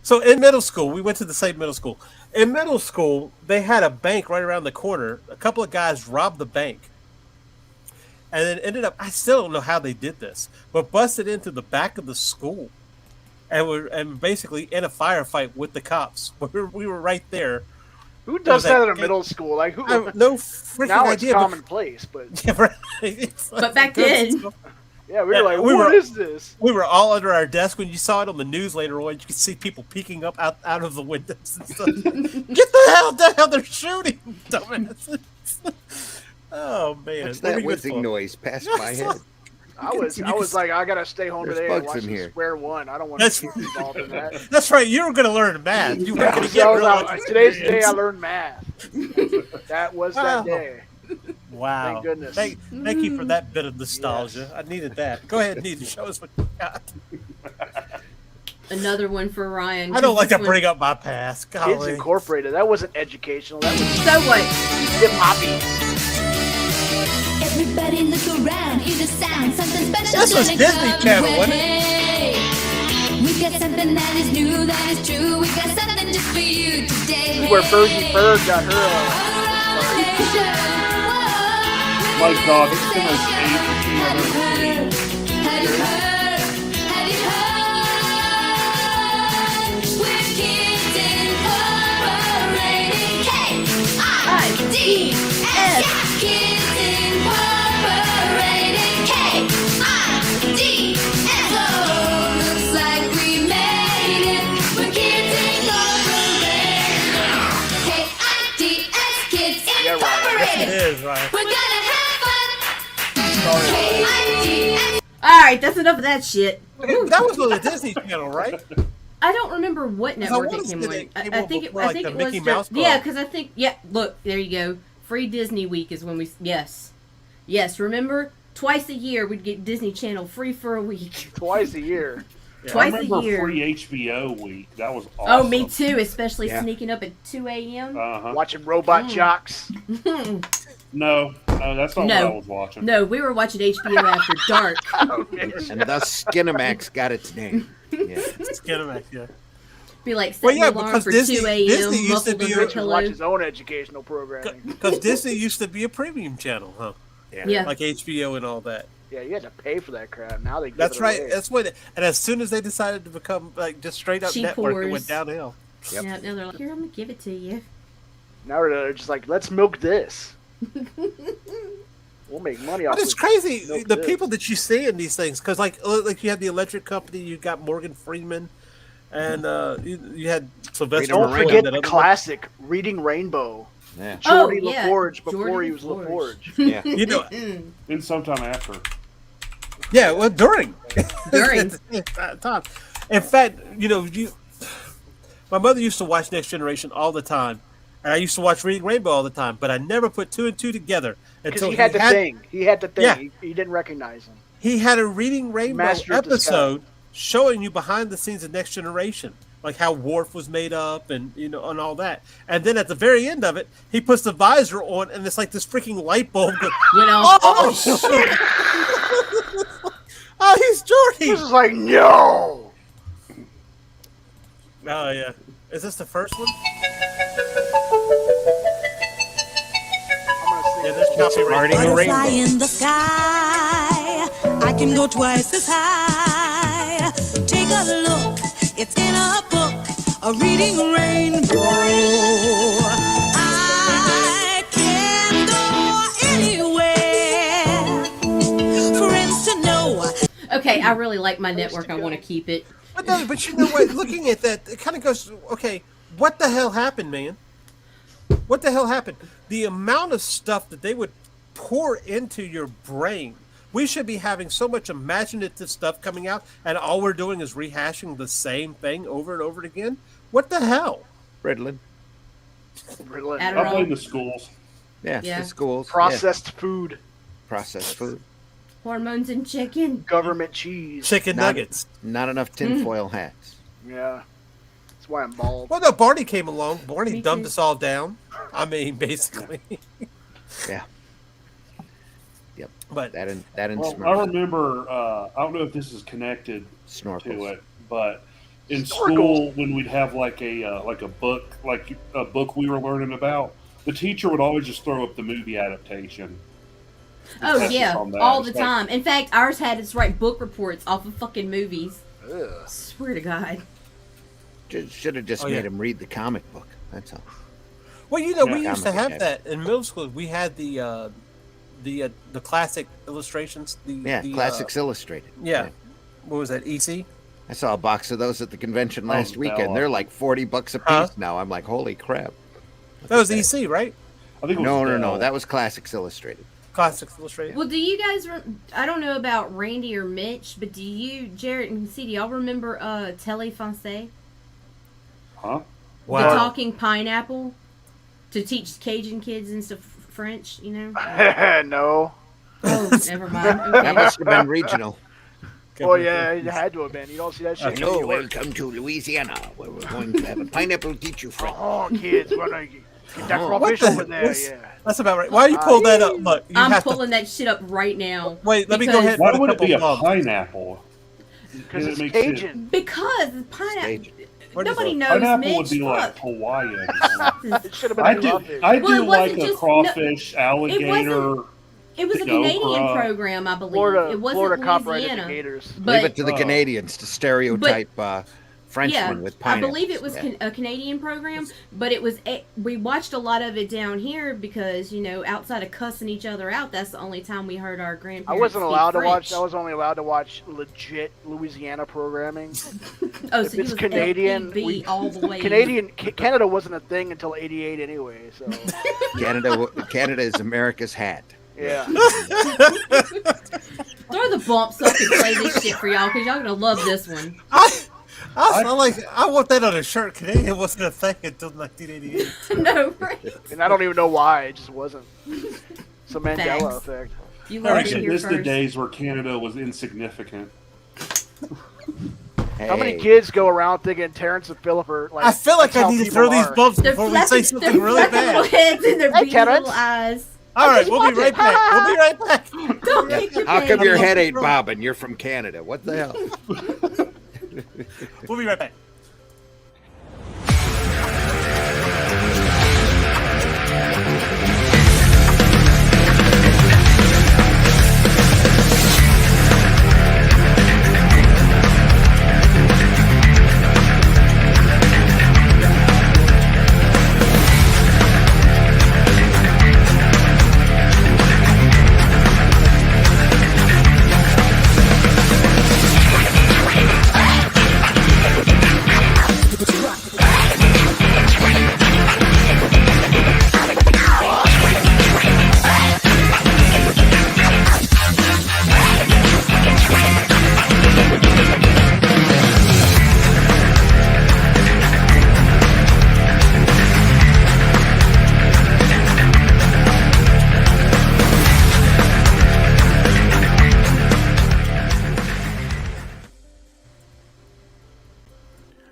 So in middle school, we went to the same middle school. In middle school, they had a bank right around the corner. A couple of guys robbed the bank. And then ended up, I still don't know how they did this, but busted into the back of the school. And basically in a firefight with the cops. We were right there. Who does that in a middle school? Like who? No freaking now idea. It's commonplace, but Yeah, right. But back then, yeah, we were like, what is this? We were all under our desk. When you saw it on the news later on, you could see people peeking up out of the windows and stuff. Get the hell down! They're shooting, dumbasses. Oh man, What's that whizzing noise past my head? I was like, I gotta stay home today and watch Square One. I don't want to get involved in that. That's right. You were going to learn math. You were going to get today's the day I learned math. That was that day. Wow. Thank goodness. Thank you for that bit of nostalgia. Yes. I needed that. Go ahead, Nita. Show us what you got. Another one for Ryan. I don't like to bring up my past. Golly. Kids Incorporated. That wasn't educational. That was so what? Hip hoppy. Everybody look around, hear the sound, something special. This was Disney Channel, wasn't it? We got something that is new, that is true. We got something just for you today. This is where Fergie Bird got her. My God, it's the most ancient thing I've ever seen. Have you heard? Have you heard? We're Kids Incorporated. K-I-D-S. Kids Incorporated. K-I-D-S. Oh, looks like we made it. We're Kids Incorporated. K-I-D-S. Kids Incorporated. It is, right. We're gonna have fun. K-I-D-S. All right, that's enough of that shit. That was on the Disney Channel, right? I don't remember what network it came on. I think it was Mickey Mouse Club. Yeah, because I think look, there you go. Free Disney Week is when we yes. Remember, twice a year we'd get Disney Channel free for a week. Twice a year. Yeah, Twice I remember a year. free HBO week. That was awesome. Oh, me too. Especially sneaking up at 2 a.m. Watching Robot Jocks. No, that's not what I was watching. No, we were watching HBO after dark. And thus Skinamax got its name. Yeah. Skinamax, yeah. Be like setting the alarm for 2 a.m. Disney used to be watch his own educational programming. Because Disney used to be a premium channel, huh? Yeah. Like HBO and all that. Yeah, you had to pay for that crap. Now they give That's it right. away. That's what. And as soon as they decided to become like just straight up Cheap network, whores. it went downhill. Yep. Now they're like, here, I'm gonna give it to you. Now they're just like, let's milk this. We'll make money off. But it's crazy the people that you see in these things, because like you had the electric company, you got Morgan Freeman, and you had Sylvester. Don't forget the classic Reading Rainbow. Yeah. Jordy LaForge before he was LaForge. Yeah. You know, and sometime after. Yeah, well, during. During. Time. In fact, my mother used to watch Next Generation all the time. And I used to watch Reading Rainbow all the time, but I never put two and two together until he had the thing. He had the thing. Yeah. He didn't recognize him. He had a Reading Rainbow episode showing you behind the scenes of Next Generation, like how Worf was made up and and all that. And then at the very end of it, he puts the visor on, and it's like this freaking light bulb. Oh, he's Jordy. This is like no. Oh yeah. Is this the first one? Yeah, this copyright. Butterfly in the sky, I can go twice as high. Take a look, it's in a book, a reading rainbow. I can go anywhere, friends to know. Okay, I really like my network. I want to keep it. But you know what? Looking at that, it kind of goes, okay, what the hell happened, man? What the hell happened? The amount of stuff that they would pour into your brain. We should be having so much imaginative stuff coming out, and all we're doing is rehashing the same thing over and over again. What the hell? Ritalin. I blame the schools. Yeah, the schools. Processed food. Processed food. Hormones and chicken. Government cheese. Chicken nuggets. Not enough tinfoil hats. Yeah. That's why I'm bald. Well, no, Barney came along. Barney dumbed us all down. I mean, basically. Yeah. Yep. But that I remember. I don't know if this is connected to it, but in school when we'd have like a book we were learning about, the teacher would always just throw up the movie adaptation. Oh yeah, all the time. In fact, ours had us write book reports off of fucking movies. Ugh. Swear to God. Should have just made him read the comic book. That's all. Well, you know, we used to have that in middle school. We had the classic illustrations. The Classics Illustrated. Yeah. What was that? EC? I saw a box of those at the convention last weekend. They're like $40 a piece now. I'm like, holy crap. That was EC, right? I think it was No. That was Classics Illustrated. Classics Illustrated. Well, do you guys? I don't know about Randy or Mitch, but do you, Jared and C, do y'all remember Télé Français? Huh? Wow. The talking pineapple to teach Cajun kids and stuff French. You know? No. Oh, never mind. Okay. That must have been regional. Oh yeah, it had to have been. You don't see that shit. Hello, welcome to Louisiana, where we're going to have a pineapple teach you French. Oh, kids, what are you? Get that crawfish over there, yeah. That's about right. Why you pull that up? Look, I'm pulling that shit up right now. Wait, let me go ahead. Why would it be a pineapple? Because it's Cajun. Because pineapple. Nobody knows. Pineapple Mitch. would be like Hawaiian. It should have been crawfish. I do like a crawfish, alligator. It was a Canadian program, I believe. It wasn't Florida copyrighted Louisiana. Gators. Leave it to the Canadians to stereotype Frenchmen with pineapples. I believe it was a Canadian program, but it was. We watched a lot of it down here because, you know, outside of cussing each other out, that's the only time we heard our grandparents. I wasn't allowed to French. watch. I was only allowed to watch legit Louisiana programming. Oh, if so it's was Canadian, all the way. Canada wasn't a thing until '88 anyway. So Canada is America's hat. Yeah. Throw the bumps up and play this shit for y'all, because y'all gonna love this one. I want that on a shirt. Canadian wasn't a thing until 1988. No, right? And I don't even know why. It just wasn't. It's a Mandela effect. You I miss the days where Canada was insignificant. Hey. How many kids go around thinking Terrence and Phillip are like? I feel like that's I how need to people throw these are. bumps before we say something really bad. Little heads and their beady little eyes. All right, we'll be right back. We'll be right back. Don't kick your How come baby. your head ain't bobbing? You're from Canada. What the hell? We'll be right back.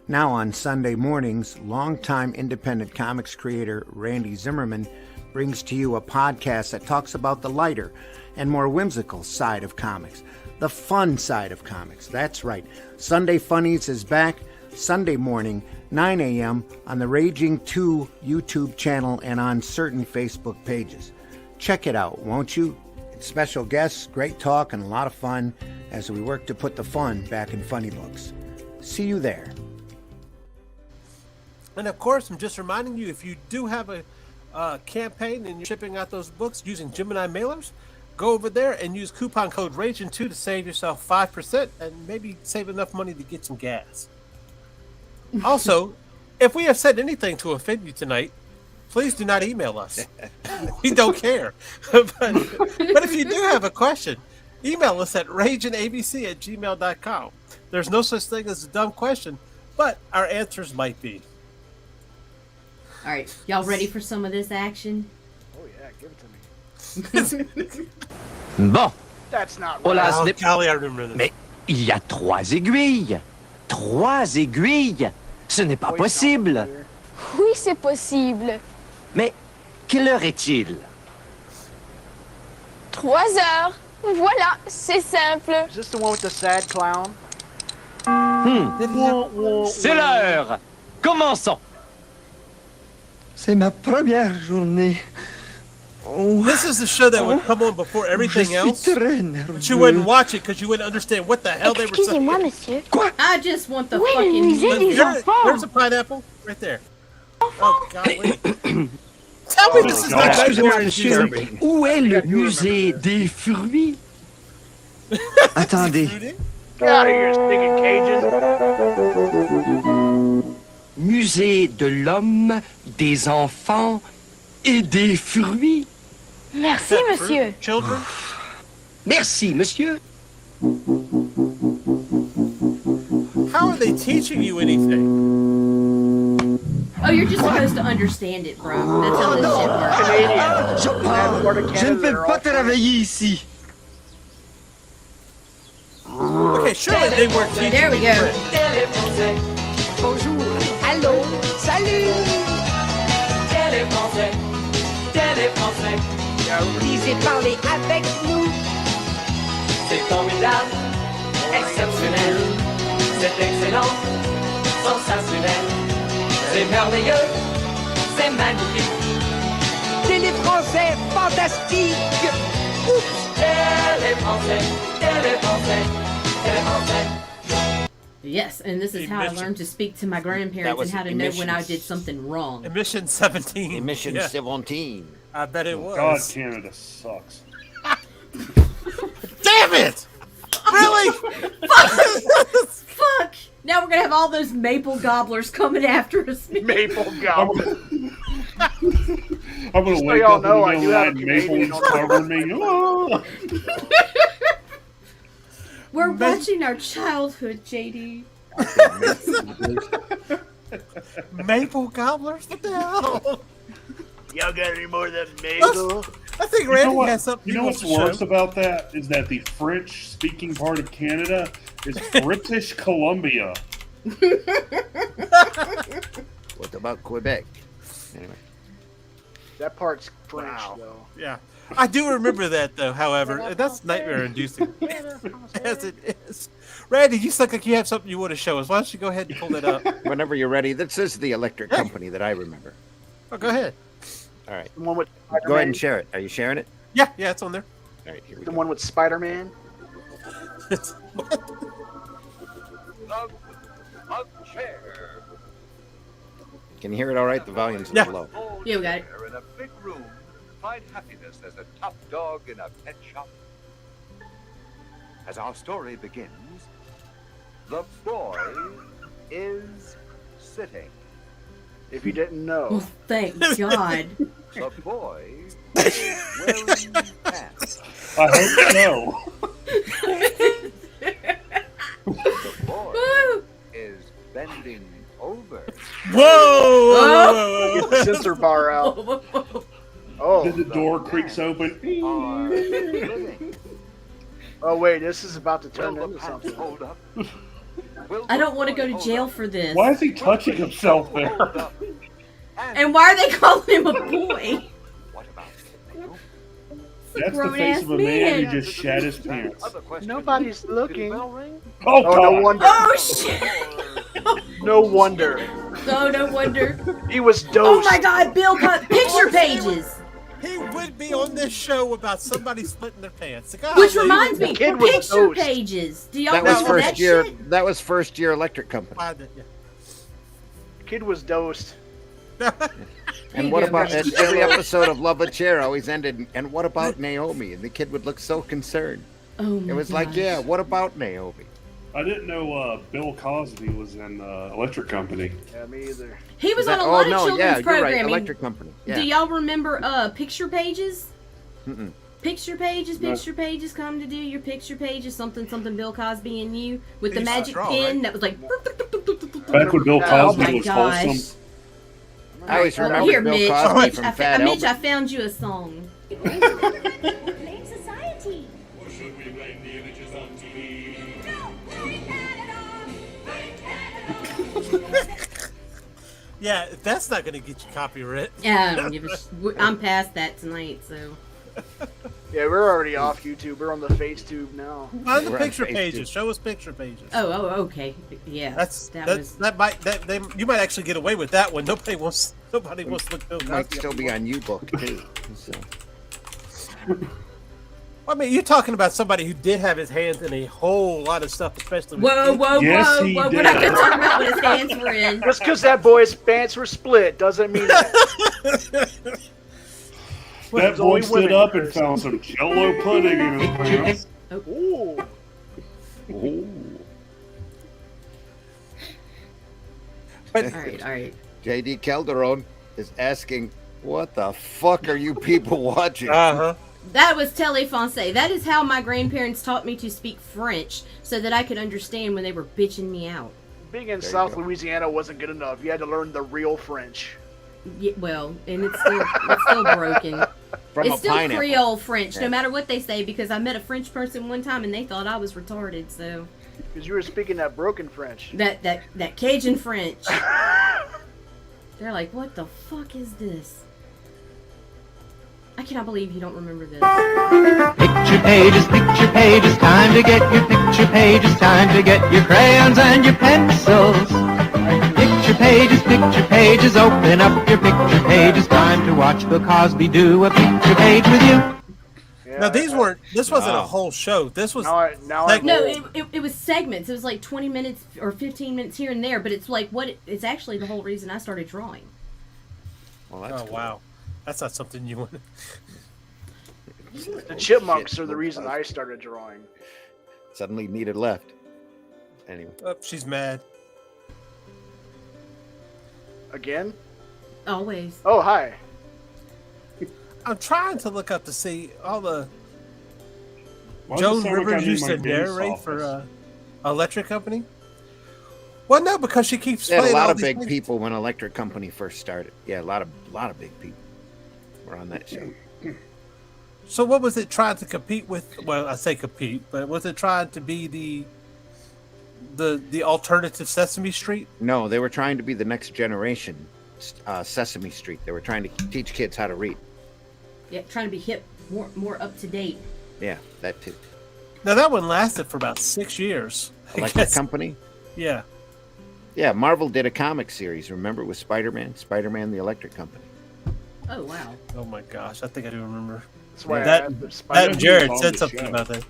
Now on Sunday mornings, longtime independent comics creator Randy Zimmerman brings to you a podcast that talks about the lighter and more whimsical side of comics, the fun side of comics. That's right. Sunday Funnies is back Sunday morning, 9 a.m. on the Raging 2 YouTube channel and on certain Facebook pages. Check it out, won't you? It's special guests, great talk, and a lot of fun as we work to put the fun back in funny books. See you there. And of course, I'm just reminding you, if you do have a campaign and you're shipping out those books using Gemini mailers, go over there and use coupon code RAGIN2 to save yourself 5% and maybe save enough money to get some gas. Also, if we have said anything to offend you tonight, please do not email us. We don't care. but if you do have a question, email us at raginabc@gmail.com. There's no such thing as a dumb question, but our answers might be. All right, y'all ready for some of this action? Oh yeah, give it to me. Bon. That's not Oh là, right. ce n'est- Golly, I remember this. Mais il y a 3 aiguilles. 3 aiguilles. Ce n'est pas possible. Oui, c'est possible. Mais quelle heure est-il? 3 heures. Voilà, c'est simple. Is this the one with the sad clown? C'est l'heure. Commençons. C'est ma première journée. This is the show that would come on before everything else, but you wouldn't watch it because you wouldn't understand what the hell they were saying. Excusez-moi, monsieur. I just want the Où est le fucking musée des enfants? There's a pineapple right there. Oh, God, wait. Tell me this is not Excusez-moi, good. monsieur. Où est le musée des fruits? Attendez. Get out of here, stinking Cajun. Musée de l'homme, des enfants et des fruits. Merci, monsieur. Children? Merci, monsieur. How are they teaching you anything? Oh, you're just supposed to understand it, bro. That's how this shit works. Canadian. Je ne peux pas travailler ici. Okay, surely they weren't teaching There we you go. French. Bonjour, allô, salut. Lisez, parlez avec nous. C'est formidable, exceptionnel, c'est excellent, sensationnel, c'est merveilleux, c'est magnifique. Télé-français fantastique. Oups. Télé-français, télé-français, télé-français. Yes, and this is how I learned to speak to my grandparents and how to know when I did something wrong. Emission 17. Emission Yeah. 17. I bet it was. God, Canada sucks. Damn it! Really? Fuck! Now we're gonna have all those maple gobblers coming after us. Maple goblin. I'm gonna Just so wake y'all up know, I and do the have a line Canadian maple on is covering me. Oh. We're watching our childhood, JD. Maple gobblers? What the hell? Y'all got any more of that maple? I think Randy has something. You know what's worse about that is that the French-speaking part of Canada is British Columbia. What about Quebec? Anyway. That part's French, though. Yeah. I do remember that, though, however. That's nightmare-inducing. As it is. Randy, you look like you have something you want to show us. Why don't you go ahead and pull that up? Whenever you're ready. This is the electric company that I remember. Oh, go ahead. All right. The one with Go ahead and share it. Are you sharing it? Yeah, it's on there. All right, here we The go. one with Spider-Man. Chair. Can you hear it all right? The volume's a little low. Yeah, we got it. In a big room, find happiness as a top dog in a pet shop. As our story begins, the boy is sitting. If you didn't know. Well, thank God. The boy is wearing pants. I hope so. The boy Woo! is bending over. Whoa! Get the scissor bar out. Oh. Then the door creaks open. Are living. Oh wait, this is about to turn Will the into pants something. hold up? I don't want to go to jail for this. Why is he touching himself there? And why are they calling him a boy? That's the grown-ass face of a man man. who just shat his pants. Nobody's looking. Oh, no God. wonder. Oh shit! No wonder. Oh, no wonder. He was Oh dosed. my God, Bill, picture pages. He would be on this show about somebody splitting their pants. Which reminds me, kid was picture dosed. pages. Do y'all That was remember first that year. shit? That was first year electric company. Kid was dosed. And what about every episode of Love a Chair always ended? And what about Naomi? And the kid would look so concerned. Oh It was like, yeah, what about Naomi? I didn't know Bill Cosby was in Electric Company. Yeah, me either. He was on a Oh lot of no, children's yeah, you're right. programming. Electric Company. Yeah. Do y'all remember picture pages? Mm-mm. Picture pages, come to do your picture pages, something, Bill Cosby and you, with the He used to magic draw, pen right? that was like. Back when Bill Oh Cosby my was gosh. wholesome. I always remember Here, Bill Mitch. Cosby Mitch, from I Fat Mitch, I Albert. found you a song. Blame society. Or should we blame the images on TV? Yeah, that's not going to get you copyright. Yeah, I don't give a I'm past that tonight, so. Yeah, we're already off YouTube. We're on the FaceTube now. On the picture pages. Show us picture pages. Oh, okay. Yeah. You might actually get away with that one. Nobody wants to look those It might still be on U-Book too. So. I mean, you're talking about somebody who did have his hands in a whole lot of stuff, especially. Whoa! We're not going to talk about what his hands were in. Just because that boy's pants were split doesn't mean that. That boy stood up and found some Jello pudding in his pants. Ooh. All right. JD Calderon is asking, "What the fuck are you people watching?" That was Tele Francais. That is how my grandparents taught me to speak French, so that I could understand when they were bitching me out. Being in South Louisiana wasn't good enough. You had to learn the real French. Yeah, well, and it's still broken. It's still Creole French, no matter what they say, because I met a French person one time and they thought I was retarded, so. Because you were speaking that broken French. That Cajun French. They're like, what the fuck is this? I cannot believe you don't remember this. Picture pages, time to get your picture pages, time to get your crayons and your pencils. Picture pages, open up your picture pages, time to watch Bill Cosby do a picture page with you. Yeah, now this wasn't a whole show. This was it was segments. It was like 20 minutes or 15 minutes here and there, but it's like it's actually the whole reason I started drawing. Well, that's cool. Wow. That's not something you want. The chipmunks are the reason I started drawing. Suddenly Nita left. Anyway. Oh, she's mad. Again? Always. Oh, hi. I'm trying to look up to see all the Why Joan does it sound like Rivers I'm in used my to dentist's narrate for office? Electric Company. Well, no, because she keeps They had a playing lot all of these big things. people when Electric Company first started. Yeah, a lot of big people were on that show. So what was it trying to compete with? Well, I say compete, but was it trying to be the alternative Sesame Street? No, they were trying to be the next generation Sesame Street. They were trying to teach kids how to read. Yeah, trying to be hip, more up to date. Yeah, that too. Now that one lasted for about 6 years. Electric Company? Yeah. Yeah, Marvel did a comic series. Remember with Spider-Man the Electric Company. Oh wow. Oh my gosh, I think I do remember. That's why that Jared said something about that.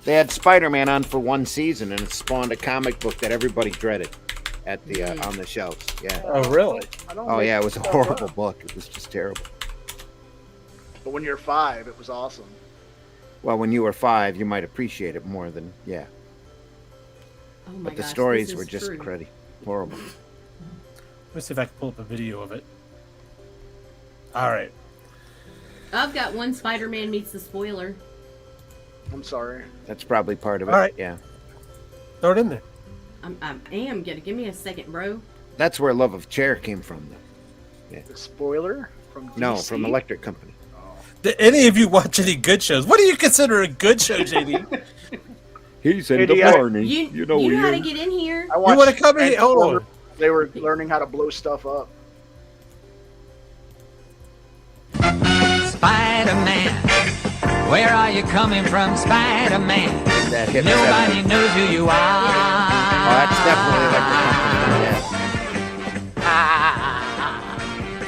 They had Spider-Man on for one season, and it spawned a comic book that everybody dreaded at the on the shelves. Yeah. Oh really? Oh yeah, it was a horrible book. It was just terrible. But when you're 5, it was awesome. Well, when you were 5, you might appreciate it more than Oh my but the gosh, stories this were is just true. cruddy, horrible. Let me see if I can pull up a video of it. All right. I've got one Spider-Man meets the spoiler. I'm sorry. That's probably part of it. All right. Yeah. Throw it in there. I am gonna give me a second, bro. That's where Love of Chair came from, though. Yeah. The spoiler from DC? No, from Electric Company. Did any of you watch any good shows? What do you consider a good show, JD? He's in the morning. You know how to get in here. I You want to come in? Hold on. Transformers. They were learning how to blow stuff up. Spider-Man, where are you coming from, Spider-Man? That hit Nobody knows who you are. Oh, that's definitely Electric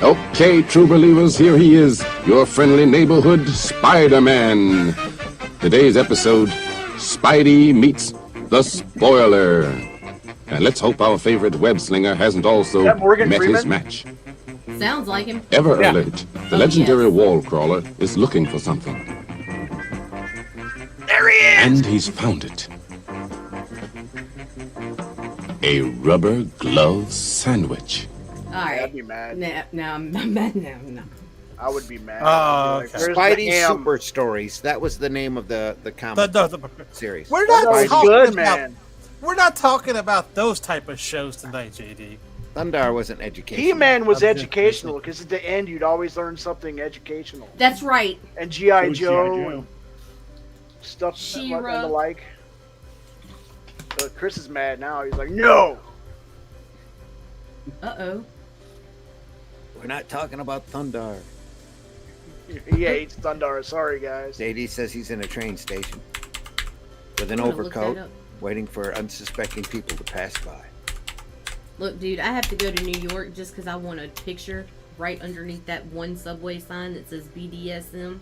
Company. Okay, true believers, here he is, your friendly neighborhood Spider-Man. Today's episode, Spidey meets the Spoiler. And let's hope our favorite web slinger hasn't also met his match. Sounds like him. Ever Alert, the legendary wall crawler, is looking for something. There he is! And he's found it. A rubber glove sandwich. All right. I'd be mad. No, I'm mad now. No. I would be mad. Oh, I'd be okay. like, "Where's the Spidey ham?" Super Stories. That was the name of the comic series. We're not That was talking good, about, man. We're not talking about those type of shows tonight, JD. Thundar wasn't educational. He-Man was educational because at the end you'd always learn something educational. That's right. And G.I. So Joe G.I. and stuff She-Ra. and the like. Chris is mad now. He's like, no! Uh-oh. We're not talking about Thundar. He hates Thundar. Sorry, guys. JD says he's in a train station with an I'm gonna look that overcoat, up. waiting for unsuspecting people to pass by. Look, dude, I have to go to New York just because I want a picture right underneath that one subway sign that says BDSM.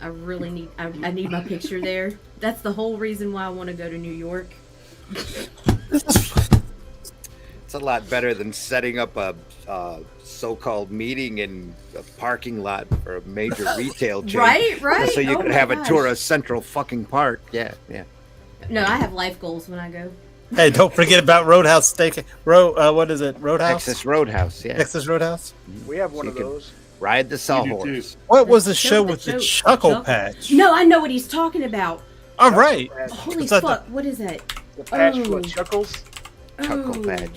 I really need, I need my picture there. That's the whole reason why I want to go to New York. It's a lot better than setting up a so-called meeting in a parking lot for a major retail chain. Right. So you Oh could my have a gosh. tour of Central fucking Park. Yeah. No, I have life goals when I go. Hey, don't forget about Roadhouse Steak. What is it? Roadhouse? Texas Roadhouse, yeah. Texas Roadhouse? We have one So of you can those. Ride the sawhorse. What was the show with the Chuckle Patch? No, I know what he's talking about. All right. Holy Is that fuck, what is that? The patch Oh. what, Chuckles? Chuckle Oh. Patch.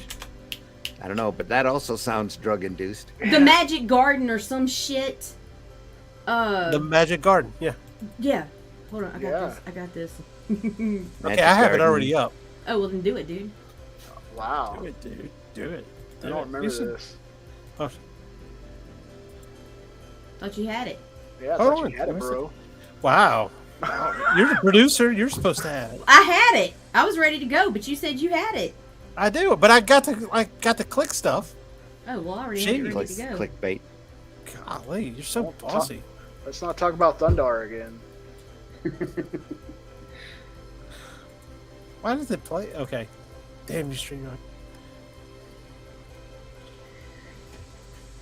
I don't know, but that also sounds drug-induced. The Magic Garden or some shit. The Magic Garden, yeah. Yeah. Hold on, I got this. Okay, I have it already up. Oh, well then do it, dude. Wow. Do it, dude. Do it. I don't remember this. Oh, Thought you had it. Yeah, I Hold thought on, you had it, let me bro. wow. You're the producer. You're supposed to have it. I had it. I was ready to go, but you said you had it. I do, but I got to click stuff. Oh, well, I already had it ready to go. Clickbait. Golly, you're so bossy. Let's not talk about Thundar again. Why does it play? Okay. Damn, you stream on.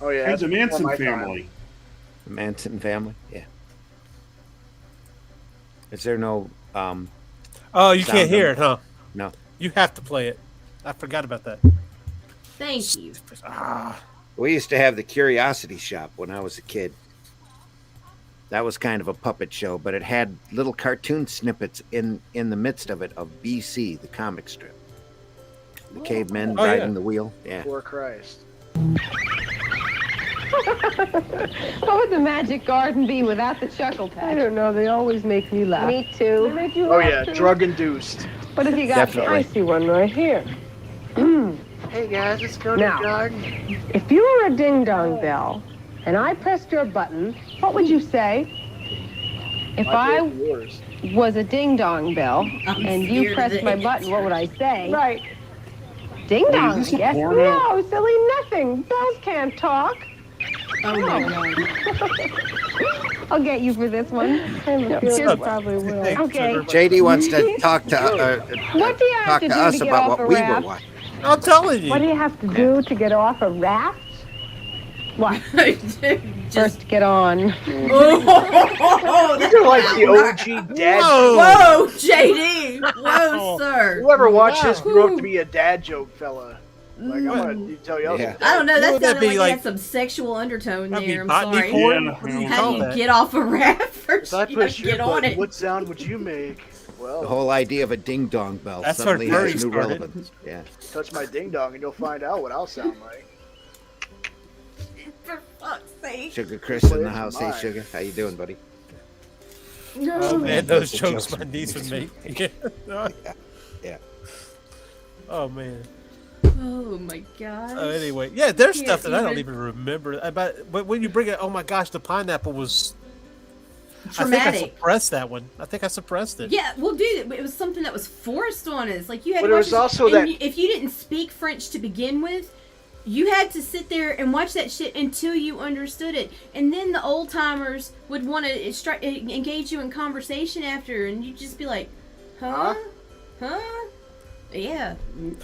Oh yeah, Hey, the that's Manson before my time. family. The Manson family? Yeah. Is there no Oh, you sound can't hear on- it, huh? No. You have to play it. I forgot about that. Thank you. We used to have the Curiosity Shop when I was a kid. That was kind of a puppet show, but it had little cartoon snippets in the midst of it of BC, the comic strip. The cavemen Oh, yeah. riding the wheel. Yeah. Poor Christ. What would the Magic Garden be without the Chuckle Patch? I don't know. They always make me laugh. Me too. They make you Oh laugh yeah, too? drug induced. What if you got Definitely. I see one right here. Hey guys, let's go to Now, the garden. if you were a ding-dong bell and I pressed your button, what would you say? If I was a ding-dong bell and you scared pressed of my it. button, what would I say? Right. Ding-dong, Is this a yes? porno? No, silly nothing. Bells can't talk. Oh my god. I'll get you for this one. Yours probably will. Okay. JD wants to talk to What do you have talk to to do us to get about off what a we were raft? watching. I'm telling you. What do you have to do to get off a raft? What? First, get on. Oh, These are like the OG dad. Whoa, JD. Whoa, sir. Whoever watched this grew up to be a dad joke fella. Like I'm gonna tell you. Yeah. I don't know. That Would that sounded be like, like- it had some sexual undertone That'd be there. I'm botany sorry. porn? Yeah. What do you How call do you that? get off a raft? First, If I you have push to your get on button, it. what sound would you make? The Well, whole idea of a ding dong bell That's suddenly where has furries new started. relevance. Yeah. touch my ding dong and you'll find out what I'll sound like. For fuck's sake. Sugar Chris in the Players house. of Hey mine. Sugar, how you doing, buddy? No. Oh man, those The jokes jokes my niece would make. Yeah. Oh man. Oh my god. Anyway, yeah, there's Can't stuff that I don't even- even remember about. But when you bring it, oh my gosh, the pineapple was. I think I Traumatic. suppressed that one. I think I suppressed it. Yeah, well, dude, it was something that was forced on us. Like you had But to it watch was this- also and that- if you didn't speak French to begin with, you had to sit there and watch that shit until you understood it. And then the old timers would want to engage you in conversation after, and you'd just be like, "Huh? Huh? Yeah."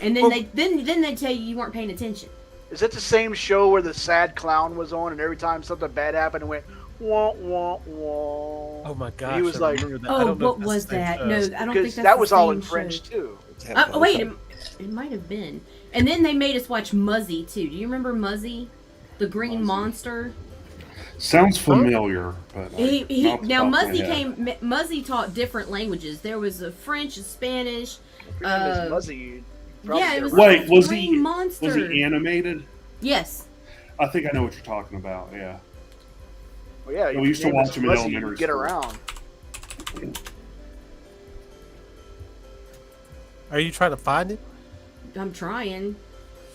And then Well- then they tell you weren't paying attention. Is it the same show where the sad clown was on and every time something bad happened, it went wah wah wah? Oh my gosh. He was I like, remember that. I Oh, don't know what if that's was the same that? show. No, I don't think Because that's that the was all in same French show. too. Wait, it might have been. And then they made us watch Muzzy too. Do you remember Muzzy, the green monster? Sounds familiar, but off the Now top of my Muzzy head. Muzzy taught different languages. There was a French, a Spanish. Your name is Muzzy. Probably yeah, it was Wait, like was green he monster. was he animated? Yes. I think I know what you're talking about. Yeah. Well, yeah, We used to your name watch is him in Muzzy, elementary you get school. around. Are you trying to find it? I'm trying.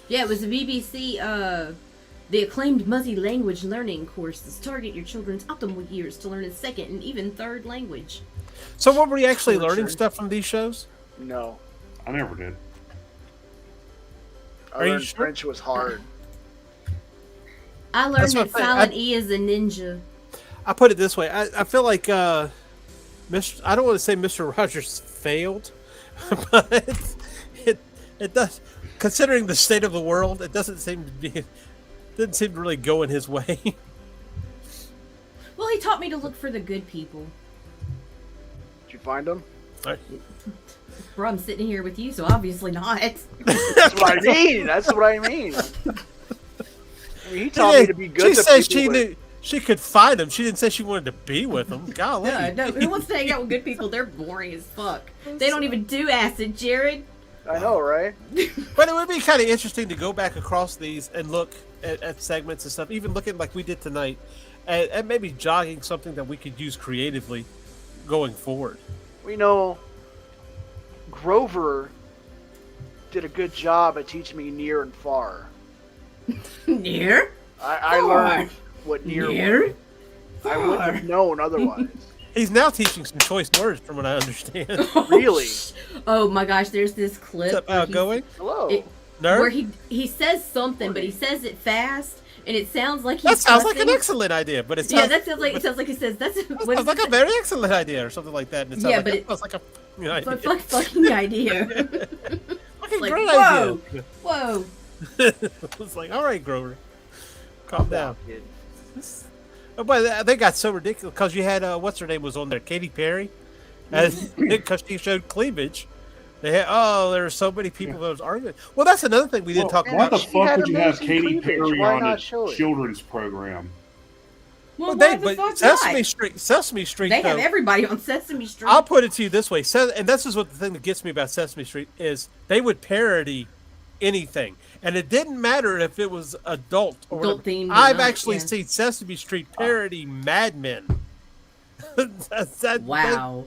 Yeah, it was a BBC The acclaimed multi-language learning courses target your children's optimal years to learn a second and even third language. So, were you actually learning stuff from these shows? No. I never did. I learned French was hard. I learned that Silent E is a ninja. I put it this way. I feel like I don't want to say Mr. Rogers failed, but it does. Considering the state of the world, it didn't seem to really go in his way. Well, he taught me to look for the good people. Did you find them? Bro, I'm sitting here with you, so obviously not. That's what I mean. That's what I mean. He taught me to be good. She said she could find them. She didn't say she wanted to be with them. Golly. No, who wants to hang out with good people? They're boring as fuck. They don't even do acid, Jared. I know, right? But it would be kind of interesting to go back across these and look at segments and stuff, even looking like we did tonight, and maybe jogging something that we could use creatively going forward. We know Grover did a good job at teaching me near and far. Near? I learned what near was. I wouldn't have known otherwise. He's now teaching some choice words, from what I understand. Really? Oh my gosh, there's this clip. What's up, outgoing? Hello. Nerd? Where he says something, but he says it fast, and it sounds like he's That sounds like cussing. an excellent idea, but it sounds, that sounds like he says that's that sounds like a very excellent idea, or something like that. And it sounds like it sounds like a idea. Fucking idea. Fucking like, great whoa, idea. whoa. It's like, all right, Grover, calm down. Oh, but they got so ridiculous because you had what's her name was on there, Katy Perry, because she showed cleavage. They had there were so many people that was arguing. Well, that's another thing we didn't talk about. Why the fuck would you have amazing Katy cleavage. Perry Why on not a show it? children's program? Well, but Sesame Street. They have though, everybody on Sesame Street. I'll put it to you this way, and this is what the thing that gets me about Sesame Street is they would parody anything, and it didn't matter if it was adult or adult themed. I've actually seen Sesame Street parody Mad Men. Wow.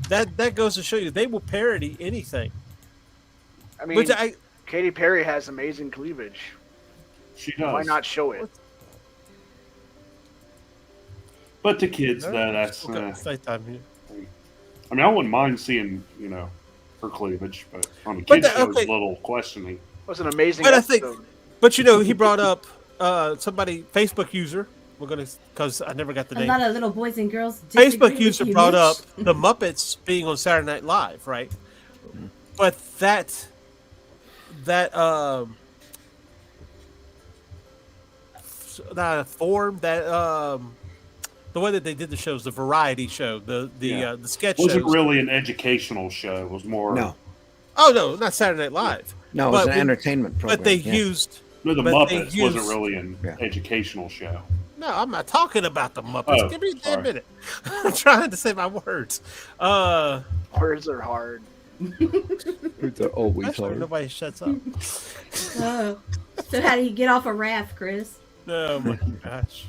That goes to show you they will parody anything. I mean, Katy Perry has amazing cleavage. She does. Why not show it? But to kids, that's. Nighttime here. I mean, I wouldn't mind seeing, her cleavage, but on a kid's show, it's a little questioning. It was an amazing but episode. He brought up somebody, Facebook user. We're gonna, because I never got the name. A lot of little boys and girls. Facebook user brought up the Muppets being on Saturday Night Live, right? But that form that the way that they did the shows, the variety show, the sketch shows. It wasn't really an educational show. It was more. No. Oh no, not Saturday Night Live. No, it was an entertainment program. But they used. No, the Muppets wasn't really an educational show. No, I'm not talking about the Muppets. Oh, Give me a minute. I'm trying to say my words. Words are hard. Words are always hard. Nobody shuts up. So how do you get off a raft, Chris? Oh my gosh.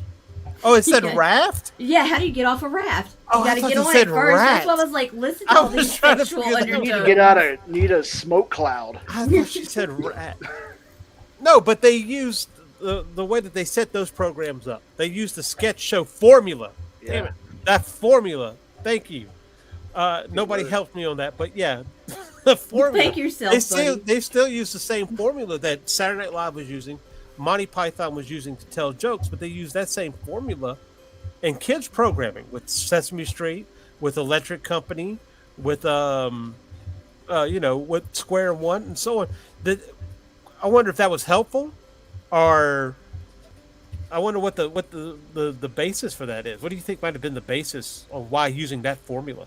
Oh, it said raft? Yeah, how do you get off a raft? Oh, You gotta I thought get it on said it first. rat. That's why I was like, listen to all these sexual undertones. You need to get out of Nita's smoke cloud. I thought she said rat. No, but they used the way that they set those programs up. They used the sketch show formula. Yeah. Damn it. That formula. Thank you. Nobody helped me on that, but yeah. The formula. Thank yourself, They still use the same formula that Saturday Night Live was using, Monty Python was using to tell jokes, but they use that same formula in kids programming with Sesame Street, with Electric Company, with with Square One and so on. I wonder if that was helpful, or I wonder what the basis for that is. What do you think might have been the basis on why using that formula?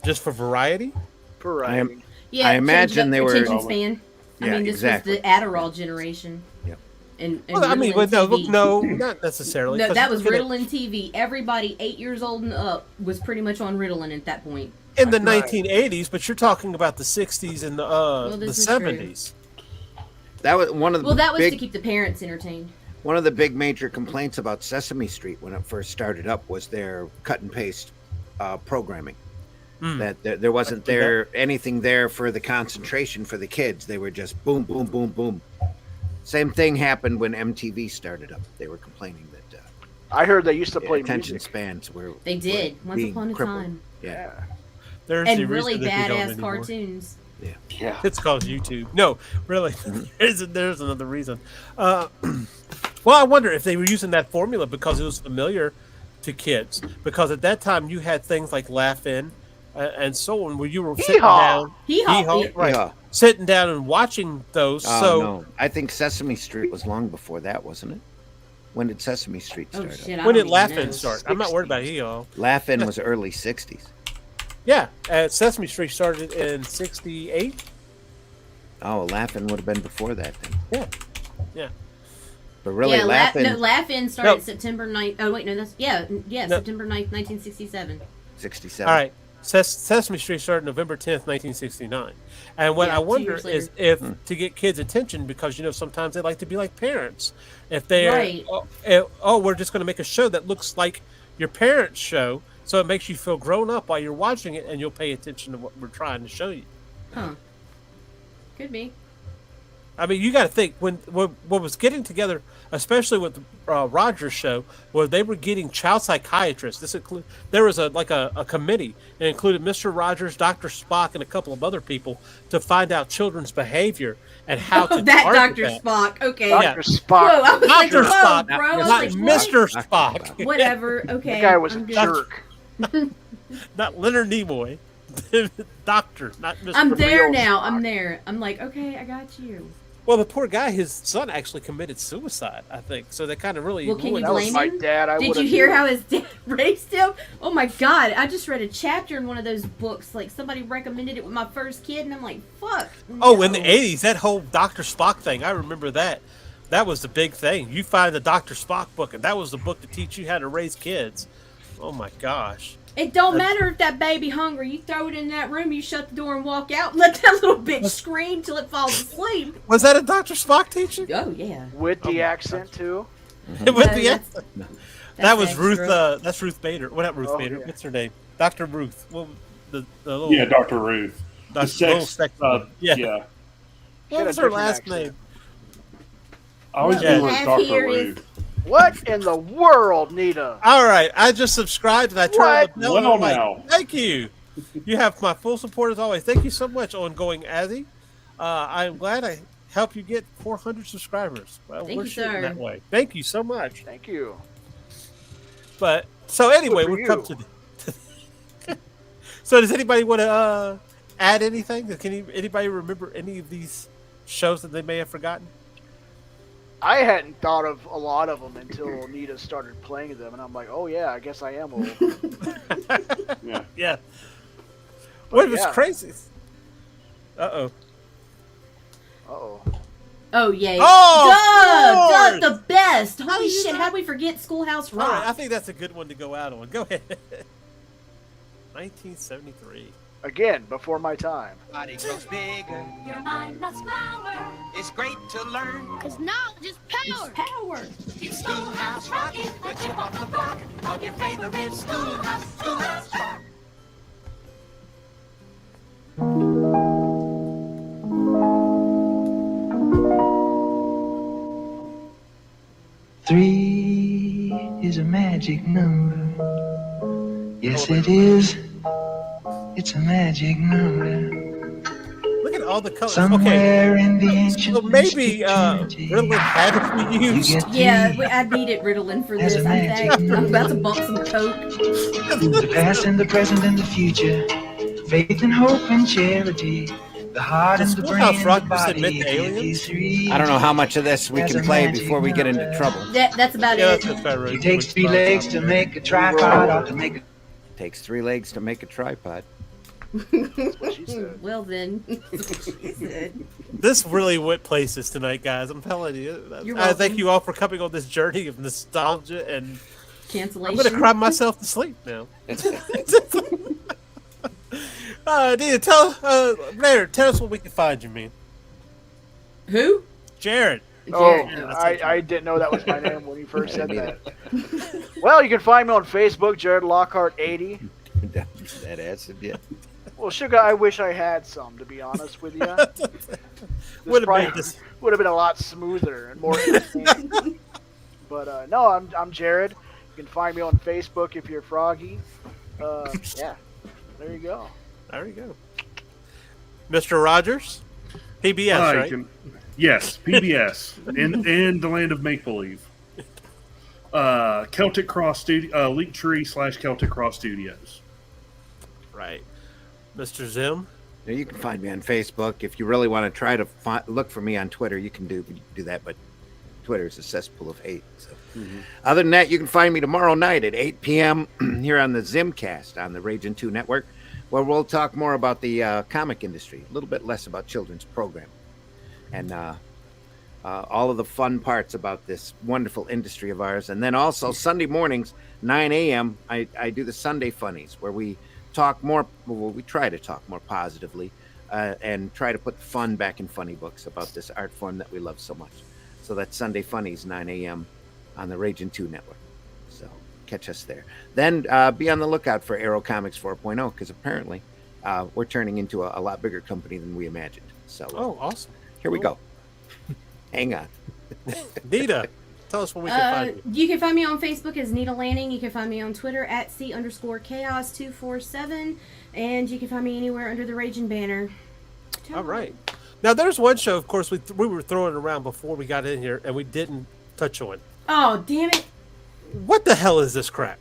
Just for variety? Variety. Yeah, I imagine they were. Attention span. I mean, this was the Adderall generation. Yep. And well, I mean, TV. no, not necessarily. No, that was Ritalin TV. Everybody 8 years old and up was pretty much on Ritalin at that point. In the 1980s, but you're talking about the 60s and the 70s. That was one of the that was to keep the parents entertained. One of the big major complaints about Sesame Street when it first started up was their cut and paste programming. That there wasn't anything there for the concentration for the kids. They were just boom, boom, boom, boom. Same thing happened when MTV started up. They were complaining that I heard they used to play attention music. spans were They did once being upon a crippled. time. Yeah. There's And the really reason that they don't badass anymore. cartoons. Yeah. It's called YouTube. No, really. There's another reason. Well, I wonder if they were using that formula because it was familiar to kids. Because at that time you had things like Laugh-In and so on, where you were sitting down, right, sitting down and watching those. Oh, so no. I think Sesame Street was long before that, wasn't it? When did Sesame Street start? shit, when did Laugh-In start? I'm not worried about Hee-Haw. Laugh-In was early 60s. Yeah, Sesame Street started in 68. Oh, Laugh-In would have been before that then. Yeah. But really, yeah, Laugh-In... Laugh-In started September 9th. Oh, wait, no, that's... Yeah, September 9th, 1967. 67. All right. Sesame Street started November 10th, 1969. And what I wonder is if to get kids' attention, because, sometimes they like to be like parents. If they're, we're just going to make a show that looks like your parents' show, so it makes you feel grown up while you're watching it, and you'll pay attention to what we're trying to show you. Huh. Could be. I mean, you got to think when what was getting together, especially with the Rogers show, where they were getting child psychiatrists. There was a committee. It included Mr. Rogers, Dr. Spock, and a couple of other people to find out children's behavior and how to that target Dr. that. Spock. Okay. Dr. Spock. Whoa, I was Dr. like, Spock, whoa, bro. I was not like, Mr. Spock. Whatever. Okay. That guy was a I'm good. jerk. Not Leonard Nimoy. Doctor, not Mr. I'm there Real now. Spock. I'm there. I'm like, okay, I got you. Well, the poor guy, his son actually committed suicide, I think. So they kind of really. Well, can you ruined blame my him? dad. I Did would've you hear too. how his dad raised him? Oh my god! I just read a chapter in one of those books. Like somebody recommended it with my first kid, and I'm like, fuck. Oh, no. in the 80s, that whole Dr. Spock thing, I remember that. That was the big thing. You find the Dr. Spock book, and that was the book to teach you how to raise kids. Oh my gosh. It don't matter if that baby hungry. You throw it in that room, you shut the door and walk out, and let that little bitch scream till it falls asleep. Was that a Dr. Spock teaching? Oh yeah. With the accent too. With No, the that's- that was extra. Ruth. That's Ruth Bader. Well, not Ruth Oh, Bader. yeah. What's her name? Dr. Ruth. Well, the little. Yeah, Dr. Ruth. The The little sex. sex one. Yeah. Yeah. What was She her had a last different name? I always Yeah. knew it was Half Dr. here is- Ruth. What in the world, Nita? All right, I just subscribed and I turned What? the bell. Well, and I'm like, now. thank you. You have my full support as always. Thank you so much, ongoing Azzy. I'm glad I helped you get 400 subscribers. Well, Thank we're you, shooting sir. that way. Thank you so much. Thank you. But so anyway, Good for we've come you. to the. So does anybody want to add anything? Anybody remember any of these shows that they may have forgotten? I hadn't thought of a lot of them until Nita started playing them, and I'm like, oh yeah, I guess I am old. Yeah. What was yeah. crazy? Uh-oh. Uh-oh. Oh yeah. Oh, Duh, of Duh, the best. How Holy do you shit! not- How'd we forget Schoolhouse All Rock? right, I think that's a good one to go out on. Go ahead. 1973. Again, before my time. Body grows bigger. Your mind must flower. It's great to learn. Cause knowledge is power. Power. It's Schoolhouse Rock. The chip off the block of your favorite Schoolhouse Rock. Three is a magic number. Yes, it is. It's a magic number. Look at all the colors. Somewhere in the Okay. ancient So maybe Ritalin had to be used. Yeah, I needed Ritalin for this. I'm about to bump some coke. The past and the present and the future. Faith and hope and charity. The heart and the brain Schoolhouse and Rock the just body. admit to aliens? I don't know how much of this we As can a play magic before we get into number. trouble. That's about Yeah, it. that's fair. It takes three legs to make a tripod or to make a... Takes 3 legs to make a tripod. That's what she said. Well then. She said. This really went places tonight, guys. I'm telling you. You're I thank welcome. you all for coming on this journey of nostalgia, and Cancellation. I'm going to cry myself to sleep now. Nita, tell us what we can find you, man. Who? Jared. Oh, Jared. I didn't know that was my name when you first said that. Well, you can find me on Facebook, Jared Lockhart 80. That acid, yeah. Well, Sugar, I wish I had some, to be honest with you. Would have been a lot smoother and more interesting. But no, I'm Jared. You can find me on Facebook if you're Froggy. Yeah, there you go. There you go. Mr. Rogers, PBS, right? Yes, PBS in the land of make believe. Celtic Cross Studio, Linktree / Celtic Cross Studios. Right. Mr. Zim? Now, you can find me on Facebook. If you really want to try to look for me on Twitter, you can do that, but Twitter is a cesspool of hate. So. Other than that, you can find me tomorrow night at 8 p.m. here on the Zimcast on the Ragin 2 Network, where we'll talk more about the comic industry, a little bit less about children's programming, and all of the fun parts about this wonderful industry of ours. And then also Sunday mornings, 9 a.m., I do the Sunday Funnies, where we talk more, well, we try to talk more positively and try to put the fun back in funny books about this art form that we love so much. So that's Sunday Funnies, 9 a.m. on the Ragin 2 Network. So catch us there. Then be on the lookout for Arrow Comics 4.0, because apparently we're turning into a lot bigger company than we imagined. So awesome. Here we go. Hang on. Nita, tell us where we can find you. You can find me on Facebook as Nita Lanning. You can find me on Twitter at C_chaos247. And you can find me anywhere under the Ragin banner. All right. Now, there's one show, of course, we were throwing around before we got in here, and we didn't touch on. Oh, damn it. What the hell is this crap?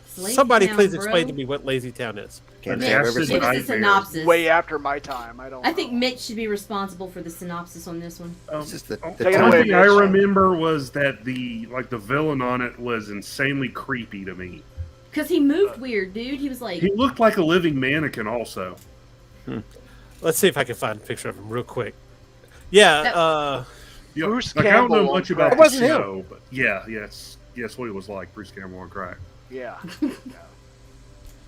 Somebody please bro. explain to me what Lazytown is. Can't Mitch, say I've ever give seen us a it. synopsis. Way after my time. I think Mitch should be responsible for the synopsis on this one. It's just the only thing I remember was that the villain on it was insanely creepy to me. Because he moved weird, dude. He was like... He looked like a living mannequin also. Let's see if I can find a picture of him real quick. Yeah, Bruce I don't know Campbell much on about crack. the It wasn't show, but yes, what he was like, Bruce Campbell on crack. Yeah. Yeah.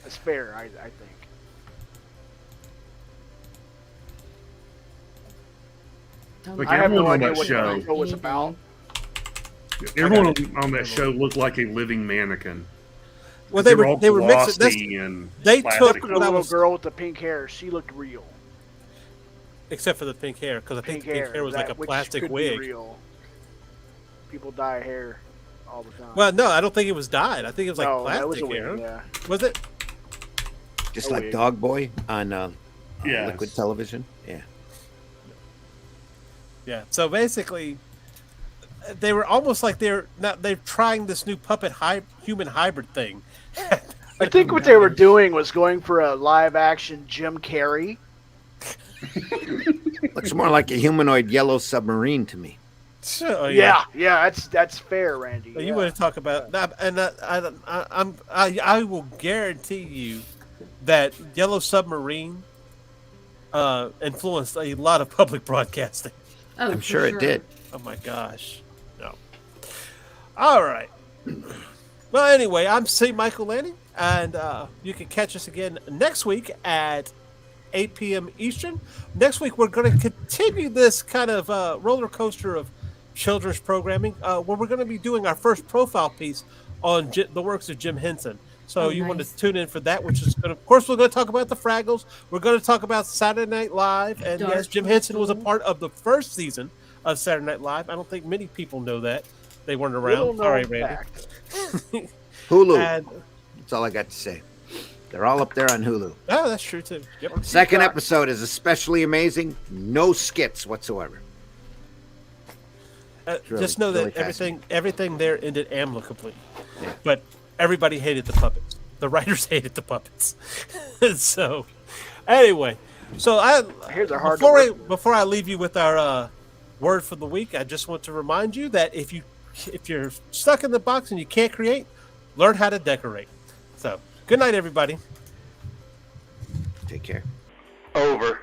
That's fair, I think. Like I have no everyone idea on that what show, the show was about. everyone on that show looked like a living mannequin. Well, They they were were all they were mixing. glossy and They plastic. took The what I little was, girl with the pink hair, she looked real. except for the pink hair, because I think the pink hair was like a which plastic could be wig. real. People dye hair all the time. Well, no, I don't think it was dyed. I think it was like No, that was plastic a wig, hair. yeah. Was it? Just Oh, like wait. Dog Boy on Yes. Liquid Television. Yeah. Yeah. So basically, they were almost like they're trying this new puppet human hybrid thing. I think what they were doing was going for a live action Jim Carrey. Looks more like a humanoid yellow submarine to me. So, Yeah, that's fair, Randy. Well, yeah. you want to talk about that, and I will guarantee you that Yellow Submarine influenced a lot of public broadcasting. Oh, I'm for sure it did. Oh my gosh, no. All right. Well, anyway, I'm C Michael Lanning, and you can catch us again next week at 8 p.m. Eastern. Next week, we're going to continue this kind of roller coaster of children's programming, where we're going to be doing our first profile piece on the works of Jim Henson. So you want to tune in for that, which is going to, of course, we're going to talk about the Fraggles. We're going to talk about Saturday Night Live. And yes, Jim Henson was a part of the first season of Saturday Night Live. I don't think many people know that. They weren't around. All right, Randy. Hulu. And, that's all I got to say. They're all up there on Hulu. Oh, that's true, too. Yep. Second episode is especially amazing. No skits whatsoever. Really, just know really that everything there ended amicably. Yeah. But everybody hated the puppets. The writers hated the puppets. So, anyway. So, before I leave you with our word for the week, I just want to remind you that if you're stuck in the box and you can't create, learn how to decorate. So, good night, everybody. Take care. Over.